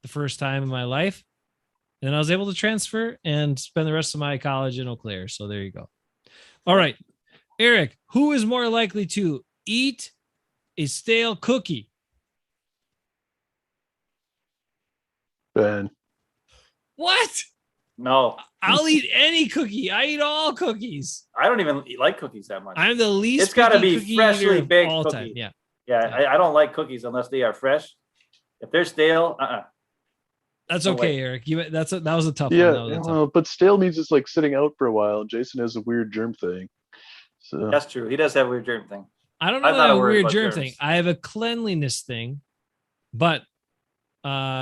the first time in my life. And I was able to transfer and spend the rest of my college in Eau Claire. So there you go. All right. Eric, who is more likely to eat a stale cookie? Ben. What? No, I'll eat any cookie. I eat all cookies. I don't even like cookies that much. I'm the least. It's gotta picky be cookie freshly eater of baked all cookie. time. Yeah. Yeah, Yeah. I don't like cookies unless they are fresh. If they're stale, That's No okay, way. Eric. That was a tough one. Yeah, That was a tough well, but stale means it's like sitting out for a while. Jason has a weird germ thing. So that's true. He does have a weird germ thing. I don't know I'm that not I have a worried weird about germ germs. thing. I have a cleanliness thing, but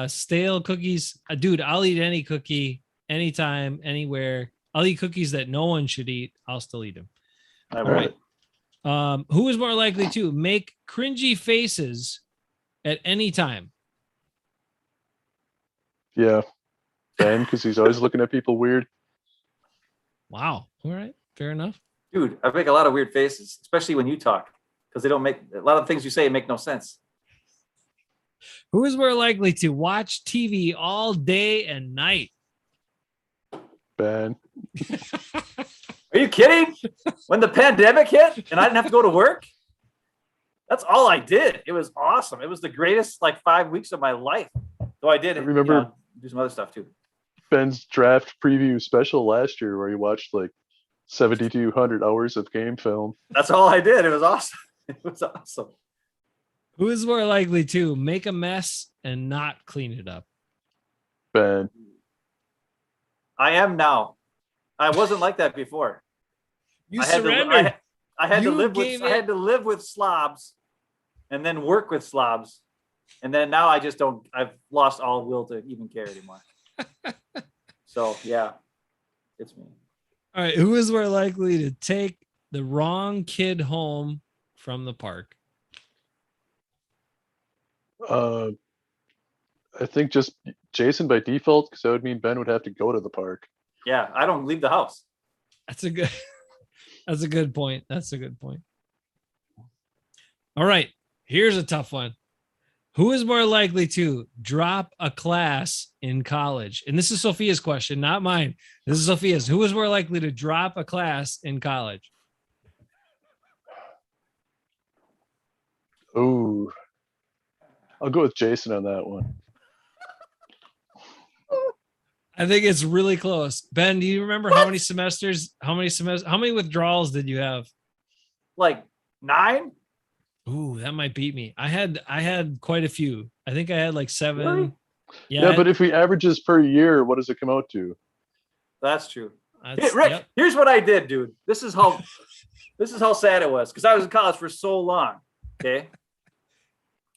stale cookies, dude, I'll eat any cookie anytime, anywhere. I'll eat cookies that no one should eat. I'll still eat them. I All will. right. Who is more likely to make cringy faces at any time? yeah, Ben, because he's always looking at people weird. Wow. All right. Fair enough. Dude, I make a lot of weird faces, especially when you talk, because they don't make a lot of things you say make no sense. Who is more likely to watch TV all day and night? Ben. Are you kidding? When the pandemic hit and I didn't have to go to work, that's all I did. It was awesome. It was the greatest 5 weeks of my life. Though I did Remember- do some other stuff too. Ben's draft preview special last year where he watched like 7,200 hours of game film. That's all I did. It was awesome. It was awesome. Who is more likely to make a mess and not clean it up? Ben. I am now. I wasn't like that before. You I had surrendered. To, I had You to live gave with. I had to live with slobs, and then work with slobs, and then now I just don't. I've lost all will to even care anymore. So yeah, it's me. All right. Who is more likely to take the wrong kid home from the park? I think just Jason by default, because that would mean Ben would have to go to the park. Yeah, I don't leave the house. That's a good. That's a good point. That's a good point. All right. Here's a tough one. Who is more likely to drop a class in college? And this is Sophia's question, not mine. This is Sophia's. Who is more likely to drop a class in college? Oh, I'll go with Jason on that one. I think it's really close. Ben, do you remember how many semesters, how many withdrawals did you have? 9. Ooh, that might beat me. I had quite a few. I think I had like 7. Really? Yeah, but if we averages per year, what does it come out to? That's true. that's, Rick, yep. here's what I did, dude. This is how sad it was because I was in college for so long. Okay,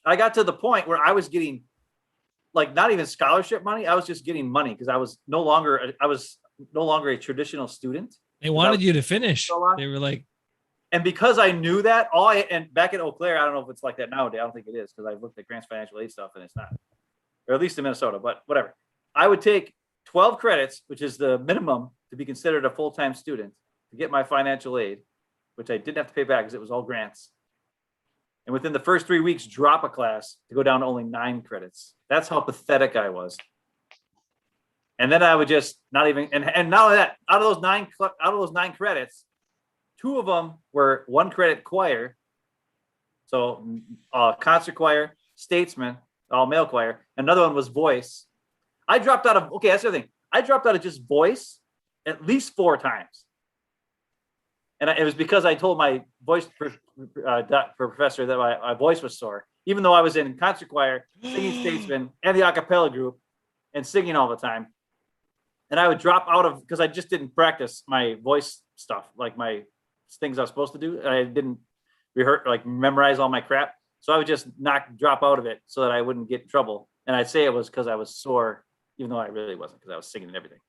I got to the point where I was getting not even scholarship money. I was just getting money because I was no longer a traditional student. They wanted you to finish. So long. They were like, And because I knew that, and back in Eau Claire, I don't know if it's like that nowadays. I don't think it is because I've looked at Grant's financial aid stuff and it's not, or at least in Minnesota, but whatever. I would take 12 credits, which is the minimum to be considered a full-time student to get my financial aid, which I didn't have to pay back because it was all grants. And within the first 3 weeks, drop a class to go down to only 9 credits. That's how pathetic I was. And then I would just not even, and not only that, out of those 9 credits, 2 of them were 1 credit choir. So concert choir, statesman, all male choir. Another one was voice. I dropped out of, okay, that's the other thing. I dropped out of just voice at least 4 times. And it was because I told my voice professor that my voice was sore, even though I was in concert choir, singing statesman, and the a cappella group, and singing all the time. And I would drop out of, because I just didn't practice my voice stuff, like my things I was supposed to do. I didn't rehearse, like memorize all my crap. So I would just drop out of it so that I wouldn't get in trouble. And I'd say it was because I was sore, even though I really wasn't, because I was singing and everything.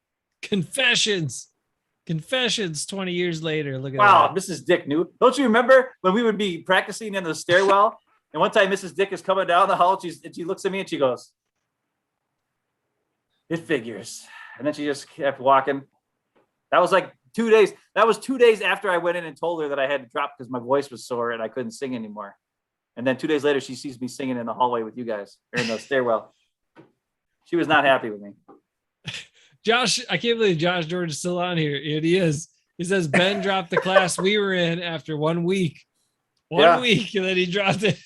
Confessions 20 years later. Look at wow, that. Mrs. Dick knew. Don't you remember when we would be practicing in the stairwell? And one time Mrs. Dick is coming down the hall. She looks at me and she goes, "It figures." And then she just kept walking. That was like 2 days. That was 2 days after I went in and told her that I had to drop because my voice was sore and I couldn't sing anymore. And then 2 days later, she sees me singing in the hallway with you guys, or in the stairwell. She was not happy with me. Josh, I can't believe Josh George is still on here. And he is. He says Ben dropped the class we were in after 1 week. One week, and then he dropped it.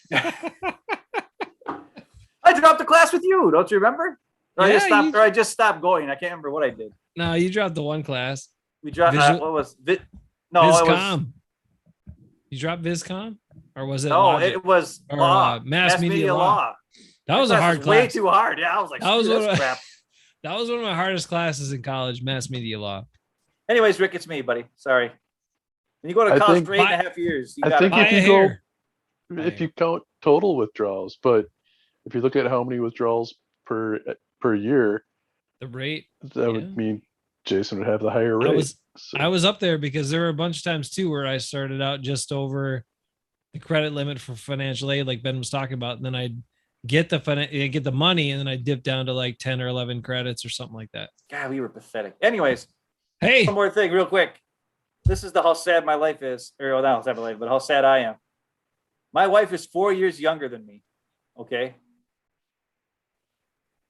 I dropped the class with you. Don't you remember? Or Yeah, I just stopped going. I can't remember what I did. No, you dropped the one class. We dropped what was it? No, Viscom. You dropped Viscom, or was it? No, Logic? it was or, law. Mass media law. That was a hard class. Way too hard. Yeah, I was like, that was crap. That was one of my hardest classes in college, mass media law. Anyways, Rick, it's me, buddy. Sorry. When you go to college for 8.5 years, you got to if you go, if you count total withdrawals, but if you look at how many withdrawals per year, the rate that would mean Jason would have the higher rate. I was up there because there were a bunch of times too where I started out just over the credit limit for financial aid, like Ben was talking about, and then I'd get the money, and then I dip down to like 10 or 11 credits or something like that. God, we were pathetic. Anyways, hey, one more thing, real quick. This is how sad my life is, or not how sad my life, but how sad I am. My wife is 4 years younger than me. Okay.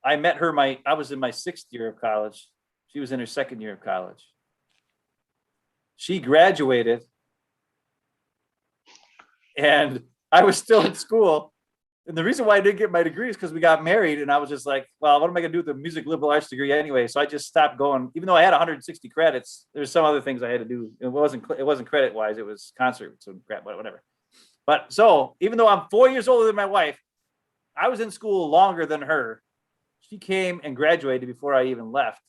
I met her. I was in my 6th year of college. She was in her 2nd year of college. She graduated, and I was still in school. And the reason why I didn't get my degree is because we got married, and I was just like, well, what am I going to do with a music liberal arts degree anyway? So I just stopped going. Even though I had 160 credits, there's some other things I had to do. It wasn't credit wise. It was concerts and crap, whatever. But so even though I'm 4 years older than my wife, I was in school longer than her. She came and graduated before I even left.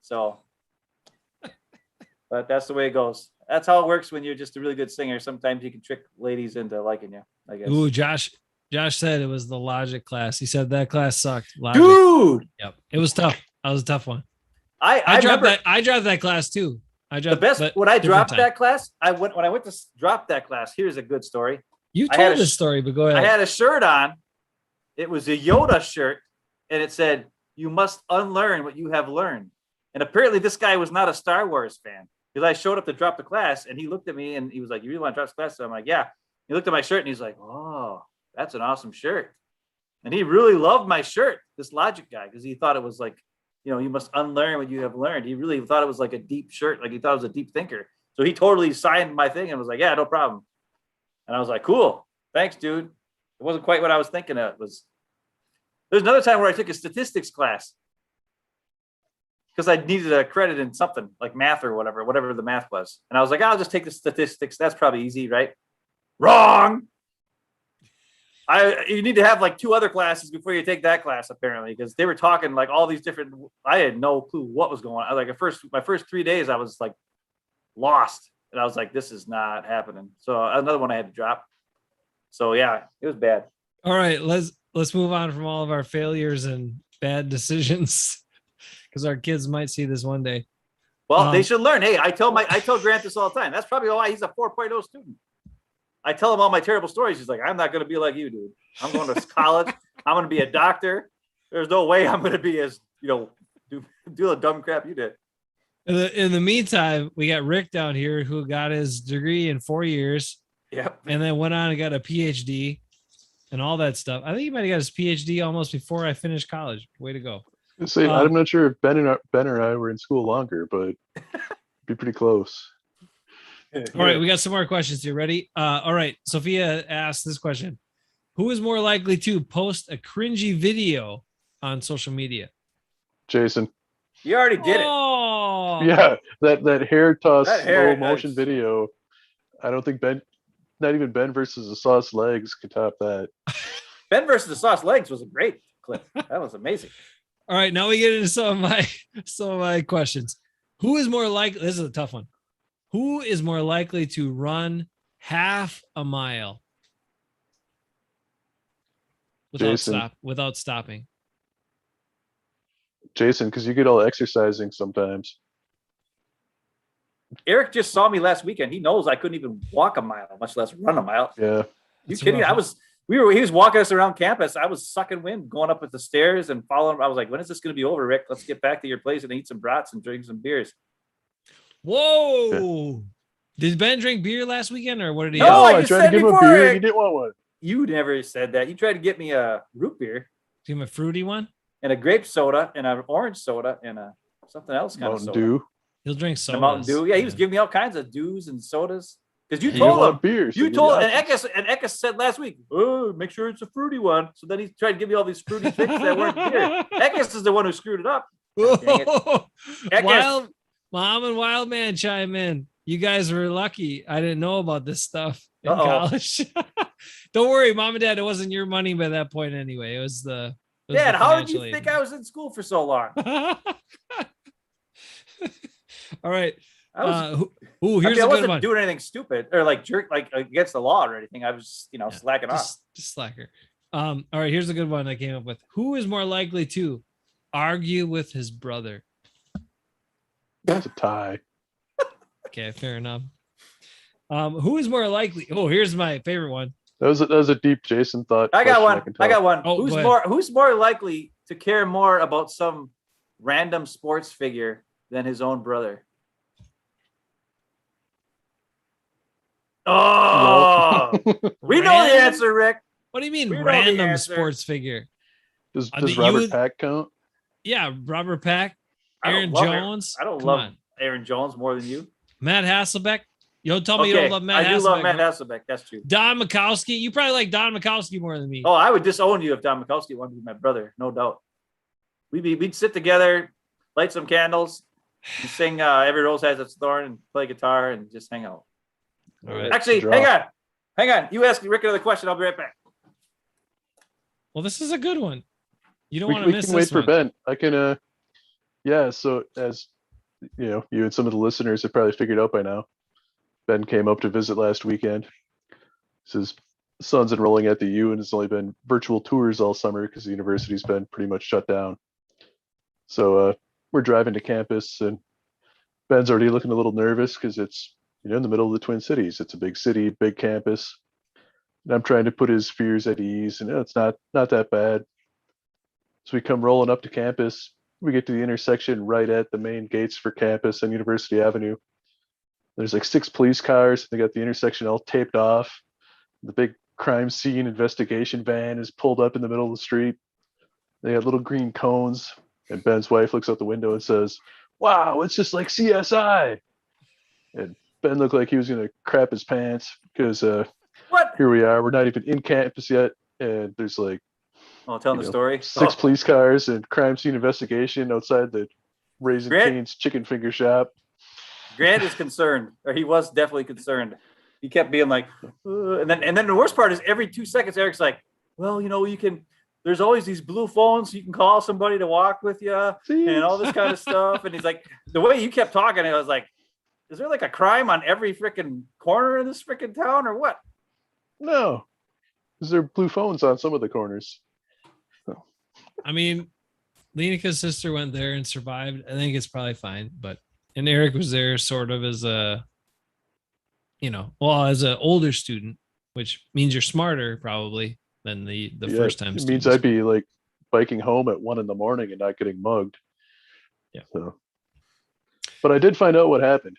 So, but that's the way it goes. That's how it works when you're just a really good singer. Sometimes you can trick ladies into liking you, I guess. Ooh, Josh said it was the logic class. He said that class sucked. Logic. Dude. Yep. It was tough. That was a tough one. I dropped that class too. When I dropped that class, when I went to drop that class, here's a good story. You told this story, but go ahead. I had a shirt on. It was a Yoda shirt, and it said, "You must unlearn what you have learned." And apparently this guy was not a Star Wars fan, because I showed up to drop the class, and he looked at me and he was like, "You really want to drop this class?" So I'm like, "Yeah." He looked at my shirt and he's like, "Oh, that's an awesome shirt." And he really loved my shirt, this Logic guy, because he thought it was like, you must unlearn what you have learned. He really thought it was like a deep shirt. Like he thought it was a deep thinker. So he totally signed my thing and was like, "Yeah, no problem." And I was like, "Cool. Thanks, dude." It wasn't quite what I was thinking of. There's another time where I took a statistics class because I needed a credit in something like math or whatever the math was. And I was like, "I'll just take the statistics. That's probably easy, right?" Wrong. You need to have like 2 other classes before you take that class, apparently, because they were talking like all these different. I had no clue what was going on. My first 3 days, I was like lost, and I was like, "This is not happening." So another one I had to drop. So yeah, it was bad. All right, let's move on from all of our failures and bad decisions, because our kids might see this one day. Well, they should learn. Hey, I tell Grant this all the time. That's probably why he's a 4.0 student. I tell him all my terrible stories. He's like, I'm not going to be like you, dude. I'm going to college. I'm going to be a doctor. There's no way I'm going to be as, do the dumb crap you did. In the meantime, we got Rick down here who got his degree in 4 years. Yep. And then went on and got a PhD and all that stuff. I think he might have got his PhD almost before I finished college. Way to go. I'm not sure if Ben or I were in school longer, but be pretty close. All right, we got some more questions here. Ready? All right. Sophia asked this question. Who is more likely to post a cringy video on social media? Jason. You already did it. Yeah, that hair toss slow motion video. I don't think not even Ben versus the Sauce Legs could top that. Ben versus the Sauce Legs was a great clip. That was amazing. All right, now we get into some of my questions. Who is more likely? This is a tough one. Who is more likely to run half a mile without stopping? Jason, because you get all exercising sometimes. Eric just saw me last weekend. He knows I couldn't even walk a mile, much less run a mile. Yeah. You kidding? He was walking us around campus. I was sucking wind, going up with the stairs and following him. I was like, when is this going to be over, Rick? Let's get back to your place and eat some brats and drink some beers. Whoa. Did Ben drink beer last weekend or what did he No, I tried to give him a beer. He didn't want one. You never said that. You tried to get me a root beer. Give him a fruity one? And a grape soda and an orange soda and a something else kind Mountain of soda. Dew. He'll drink sodas. Mountain Dew. Yeah, he was giving me all kinds of dews and sodas. Because you He told didn't want him beer. You told and Eckes said last week, oh, make sure it's a fruity one. So then he tried to give me all these fruity drinks that weren't beer. Eckes is the one who screwed it up. Wild Mom and Wild Man chime in. You guys were lucky. I didn't know about this stuff in college. Don't worry, Mom and Dad. It wasn't your money by that point anyway. It was the Dad, how did you think I was in school for so long? All right. Here's I wasn't doing anything stupid or like jerk like against the law or anything. I was, slacking off. Just slacker. All right, here's a good one I came up with. Who is more likely to argue with his brother? That's a tie. Okay, fair enough. Who is more likely? Oh, here's my favorite one. That was a deep Jason thought. I got one. Oh, who's more likely to care more about some random sports figure than his own brother? Oh, we know the answer, Rick. What do you mean random sports figure? Does Robert Pack count? Yeah, Robert Pack, Aaron Jones. I don't love Aaron Jones more than you. Matt Hasselbeck. Yo, tell me you don't love Matt Hasselbeck. I do love Matt Hasselbeck. That's true. Don Mikowski. You probably like Don Mikowski more than me. Oh, I would disown you if Don Mikowski wanted to be my brother. No doubt. We'd sit together, light some candles, and sing Every Rose Has Its Thorn and play guitar and just hang out. All right. Actually, hang on. You ask Rick another question. I'll be right back. Well, this is a good one. You don't want to miss this one. We can wait for Ben. I can, yeah. So as you and some of the listeners have probably figured out by now, Ben came up to visit last weekend. His son's enrolling at the U and it's only been virtual tours all summer because the university's been pretty much shut down. So we're driving to campus and Ben's already looking a little nervous because it's in the middle of the Twin Cities. It's a big city, big campus. And I'm trying to put his fears at ease and it's not that bad. So we come rolling up to campus. We get to the intersection right at the main gates for campus and University Avenue. There's like 6 police cars. They got the intersection all taped off. The big crime scene investigation van is pulled up in the middle of the street. They got little green cones. And Ben's wife looks out the window and says, "Wow, it's just like CSI." And Ben looked like he was going to crap his pants because here we are. We're not even in campus yet. And there's like, telling the story. 6 police cars and crime scene investigation outside the Raising Cane's chicken finger shop. Grant is concerned, or he was definitely concerned. He kept being like, and then the worst part is every 2 seconds, Eric's like, well, you can, there's always these blue phones. You can call somebody to walk with you and all this kind of stuff. And he's like, the way you kept talking, I was like, is there like a crime on every freaking corner in this freaking town or what? No, because there are blue phones on some of the corners. I mean, Lenika's sister went there and survived. I think it's probably fine, but And Eric was there sort of as a, as an older student, which means you're smarter probably than the Yeah, first time it means students. I'd be like biking home at 1 a.m. and not getting mugged. Yeah. So, but I did find out what happened.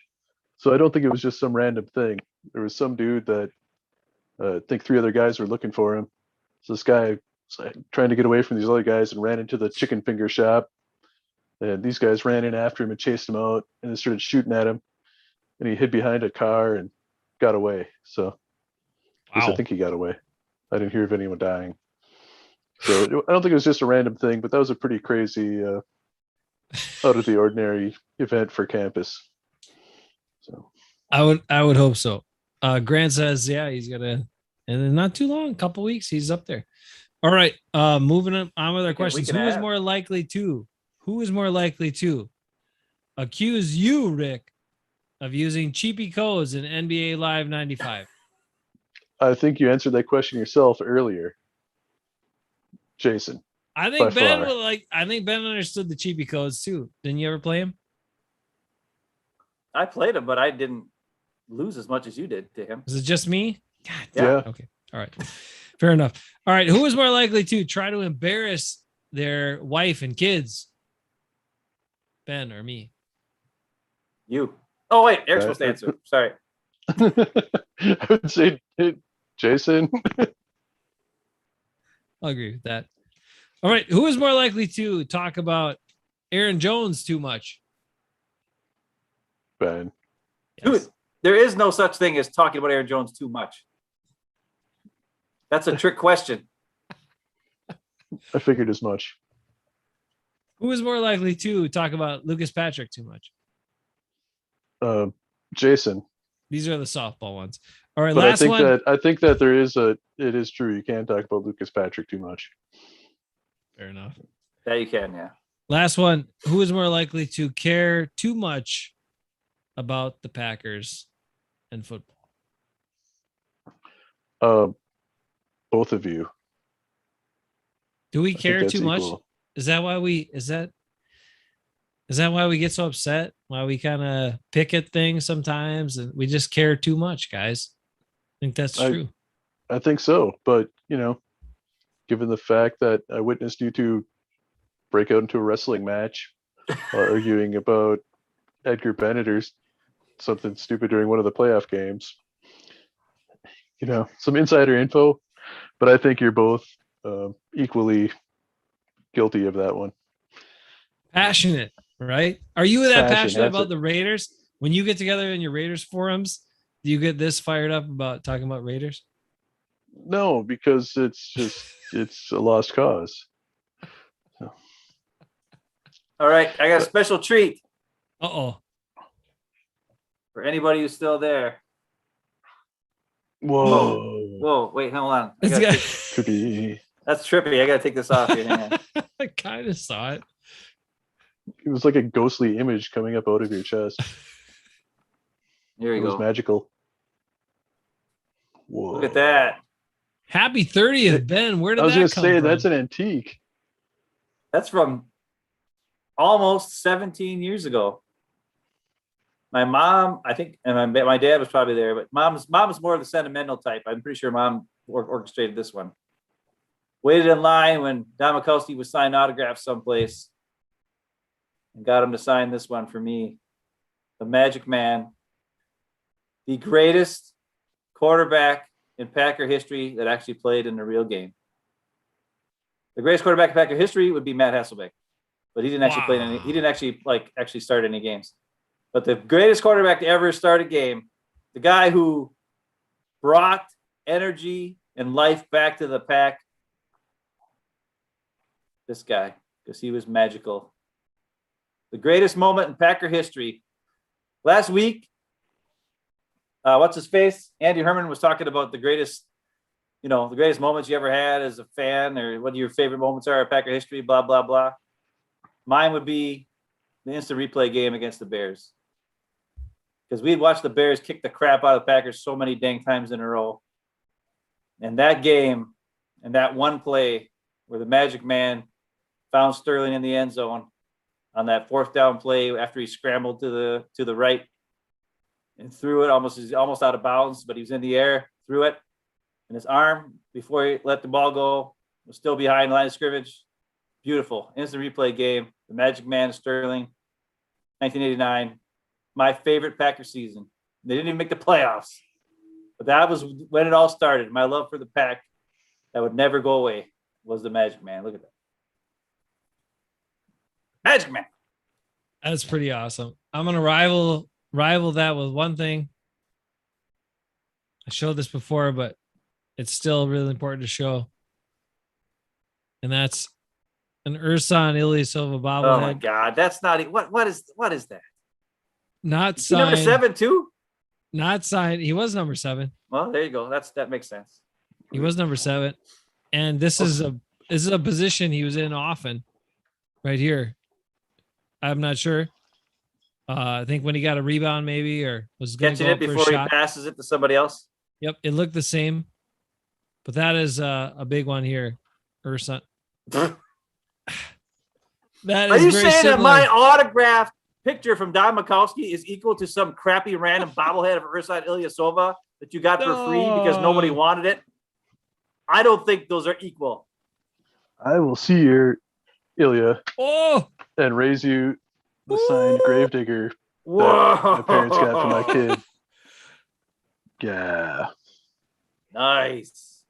So I don't think it was just some random thing. There was some dude that I think 3 other guys were looking for him. So this guy was like, trying to get away from these other guys and ran into the chicken finger shop. And these guys ran in after him and chased him out and then started shooting at him. And he hid behind a car and got away. So at least I Wow. think he got away. I didn't hear of anyone dying. So I don't think it was just a random thing, but that was a pretty crazy, out of the ordinary event for campus. So I would hope so. Grant says, yeah, he's gonna, and then not too long, a couple weeks, he's up there. All right. Moving on with our questions. and a Who is half. more likely to accuse you, Rick, of using cheapy codes in NBA Live 95? I think you answered that question yourself earlier, Jason. I think By Ben far. I think Ben understood the cheapy codes too. Didn't you ever play him? I played him, but I didn't lose as much as you did to him. Was it just me? God, Yeah. Okay. All right. Fair enough. All right. Who is more likely to try to embarrass their wife and kids? Ben or me? You. Oh, wait. Eric's supposed to answer. Sorry. I would say Jason. I'll agree with that. All right. Who is more likely to talk about Aaron Jones too much? Ben. Dude, there is no such thing as talking about Aaron Jones too much. That's a trick question. I figured as much. Who is more likely to talk about Lucas Patrick too much? Jason. These are the softball ones. All right, But last one. I think that it is true. You can't talk about Lucas Patrick too much. Fair enough. That you can, yeah. Last one. Who is more likely to care too much about the Packers and football? Both of you. Do we I think care that's too much? equal. Is that why we get so upset? Why we kind of pick at things sometimes and we just care too much, guys? I think that's true. I think so. But, given the fact that I witnessed you two break out into a wrestling match arguing about Edgar Bennett or something stupid during one of the playoff games, some insider info, but I think you're both equally guilty of that one. Passionate, right? Are you that passionate that's about it. the Raiders? When you get together in your Raiders forums, do you get this fired up about talking about Raiders? No, because it's a lost cause. All right. I got a special treat Uh-oh. for anybody who's still there. Whoa. Whoa, wait, hold on. Could be. That's trippy. I got to take this off here. Hang on. I kind of saw it. It was like a ghostly image coming up out of your chest. Here we It was go. magical. Whoa. Look at that. Happy 30th, Ben. Where did I was that going come to say, from? that's an antique. That's from almost 17 years ago. My mom, I think, and my dad was probably there, but mom's more of the sentimental type. I'm pretty sure mom orchestrated this one. Waited in line when Don Mikowski was signing autographs someplace and got him to sign this one for me. The Magic Man, the greatest quarterback in Packer history that actually played in the real game. The greatest quarterback in Packer history would be Matt Hasselbeck, but he didn't actually play in any. He didn't actually start any games. But the greatest quarterback to ever start a game, the guy who brought energy and life back to the Pack, this guy, because he was magical. The greatest moment in Packer history. Last week, what's his face? Andy Herman was talking about the greatest moments you ever had as a fan, or what your favorite moments are in Packer history, blah, blah, blah. Mine would be the instant replay game against the Bears. Because we'd watched the Bears kick the crap out of the Packers so many dang times in a row. And that game and that one play where the Magic Man found Sterling in the end zone, on that 4th down play after he scrambled to the right and threw it almost out of bounds, but he was in the air, threw it, and his arm before he let the ball go was still behind the line of scrimmage. Beautiful instant replay game. The Magic Man Sterling, 1989, my favorite Packers season. They didn't even make the playoffs, but that was when it all started. My love for the Pack that would never go away was the Magic Man. Look at that. Magic Man. That's pretty awesome. I'm gonna rival that with one thing. I showed this before, but it's still really important to show. And that's an Ursan Ilyasova bobblehead. Oh my God, that's not what is that? Not Is he number signed. 7 too? Not signed. He was number 7. Well, there you go. That makes sense. He was number 7. And this is a position he was in often right here. I'm not sure. I think when he got a rebound maybe or was going to Catching go it up for a before he shot. passes it to somebody else. Yep, it looked the same. But that is a big one here. Ursan. That Are is you very saying that similar. my autographed picture from Don Mikowski is equal to some crappy random bobblehead of Ursan Ilyasova that you got for free because nobody wanted it? I don't think those are equal. I will see your Ilya Oh, and raise you the signed Gravedigger Whoa! my parents got for my kid. Yeah. Nice.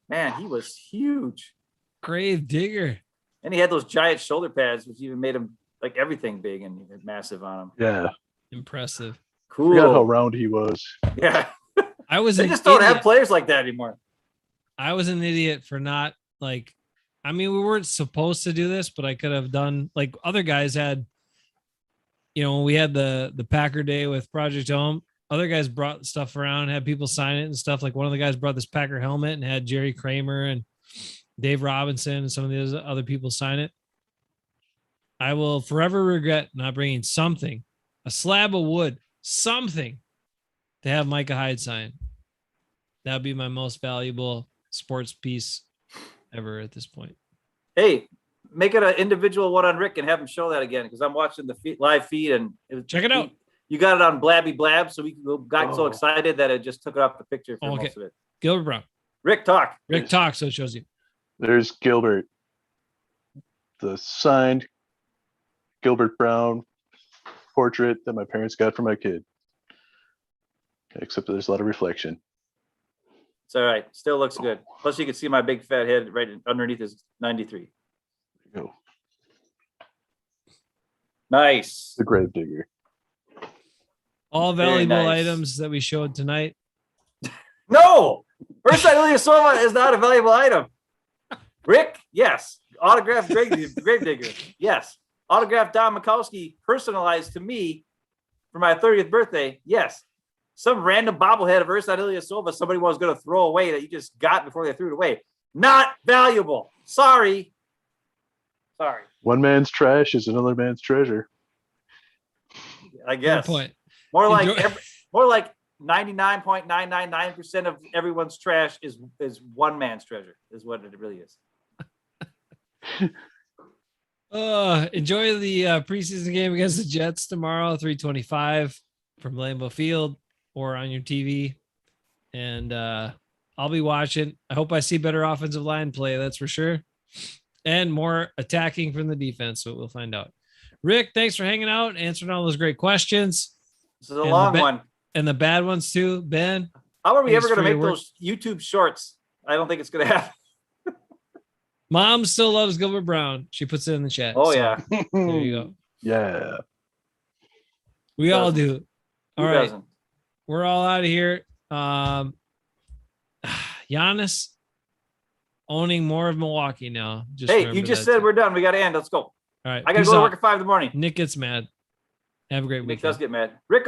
Man, he was huge. grave digger. And he had those giant shoulder pads, which even made him like everything big and massive on him. Yeah. Impressive. Cool. Forgot how round he was. Yeah. I was They an just don't idiot. have players like that anymore. I was an idiot for not like, I mean, we weren't supposed to do this, but I could have done like other guys had, when we had the Packer day with Project Home, other guys brought stuff around, had people sign it and stuff. Like one of the guys brought this Packer helmet and had Jerry Kramer and Dave Robinson and some of these other people sign it. I will forever regret not bringing something, a slab of wood, something to have Micah Hyde sign. That would be my most valuable sports piece ever at this point. Hey, make it an individual one on Rick and have him show that again because I'm watching the live feed and Check it out. You got it on Blabby Blab, so we got so Oh. excited that it just took it off the picture for Okay. most of it. Gilbert Brown. Rick, talk. Rick talks, so it shows you. There's Gilbert. The signed Gilbert Brown portrait that my parents got for my kid. Except there's a lot of reflection. It's all right. Still looks good. Plus, you can see my big fat head right underneath his 93. There you go. Nice. The Gravedigger. All Very valuable nice. items that we showed tonight. No, Ursan Ilyasova is not a valuable item. Rick, yes. Autographed Gravedigger, yes. Autographed Don Mikowski, personalized to me for my 30th birthday, yes. Some random bobblehead of Ursan Ilyasova somebody was going to throw away that you just got before they threw it away. Not valuable. Sorry. One man's trash is another man's treasure. I Good guess. point. More like Enjoy- more like 99.999% of everyone's trash is one man's treasure, is what it really is. Enjoy the preseason game against the Jets tomorrow, 3:25 from Lambeau Field or on your TV. And I'll be watching. I hope I see better offensive line play, that's for sure. And more attacking from the defense, so we'll find out. Rick, thanks for hanging out, answering all those great questions. This is a And long the one. And the bad ones too. Ben, How are we thanks ever going for to your make work. those YouTube shorts? I don't think it's going to happen. Mom still loves Gilbert Brown. She puts it in the chat. Oh, So, yeah. there you go. Yeah. We all doesn't? do. Who All right. doesn't? We're all out of here. Giannis owning more of Milwaukee now. Just Hey, remember you just that said too. we're done. We got to end. Let's go. All right. I got to peace go to out. work at 5 in the morning. Nick gets mad. Have a great Nick weekend. does get mad. Rick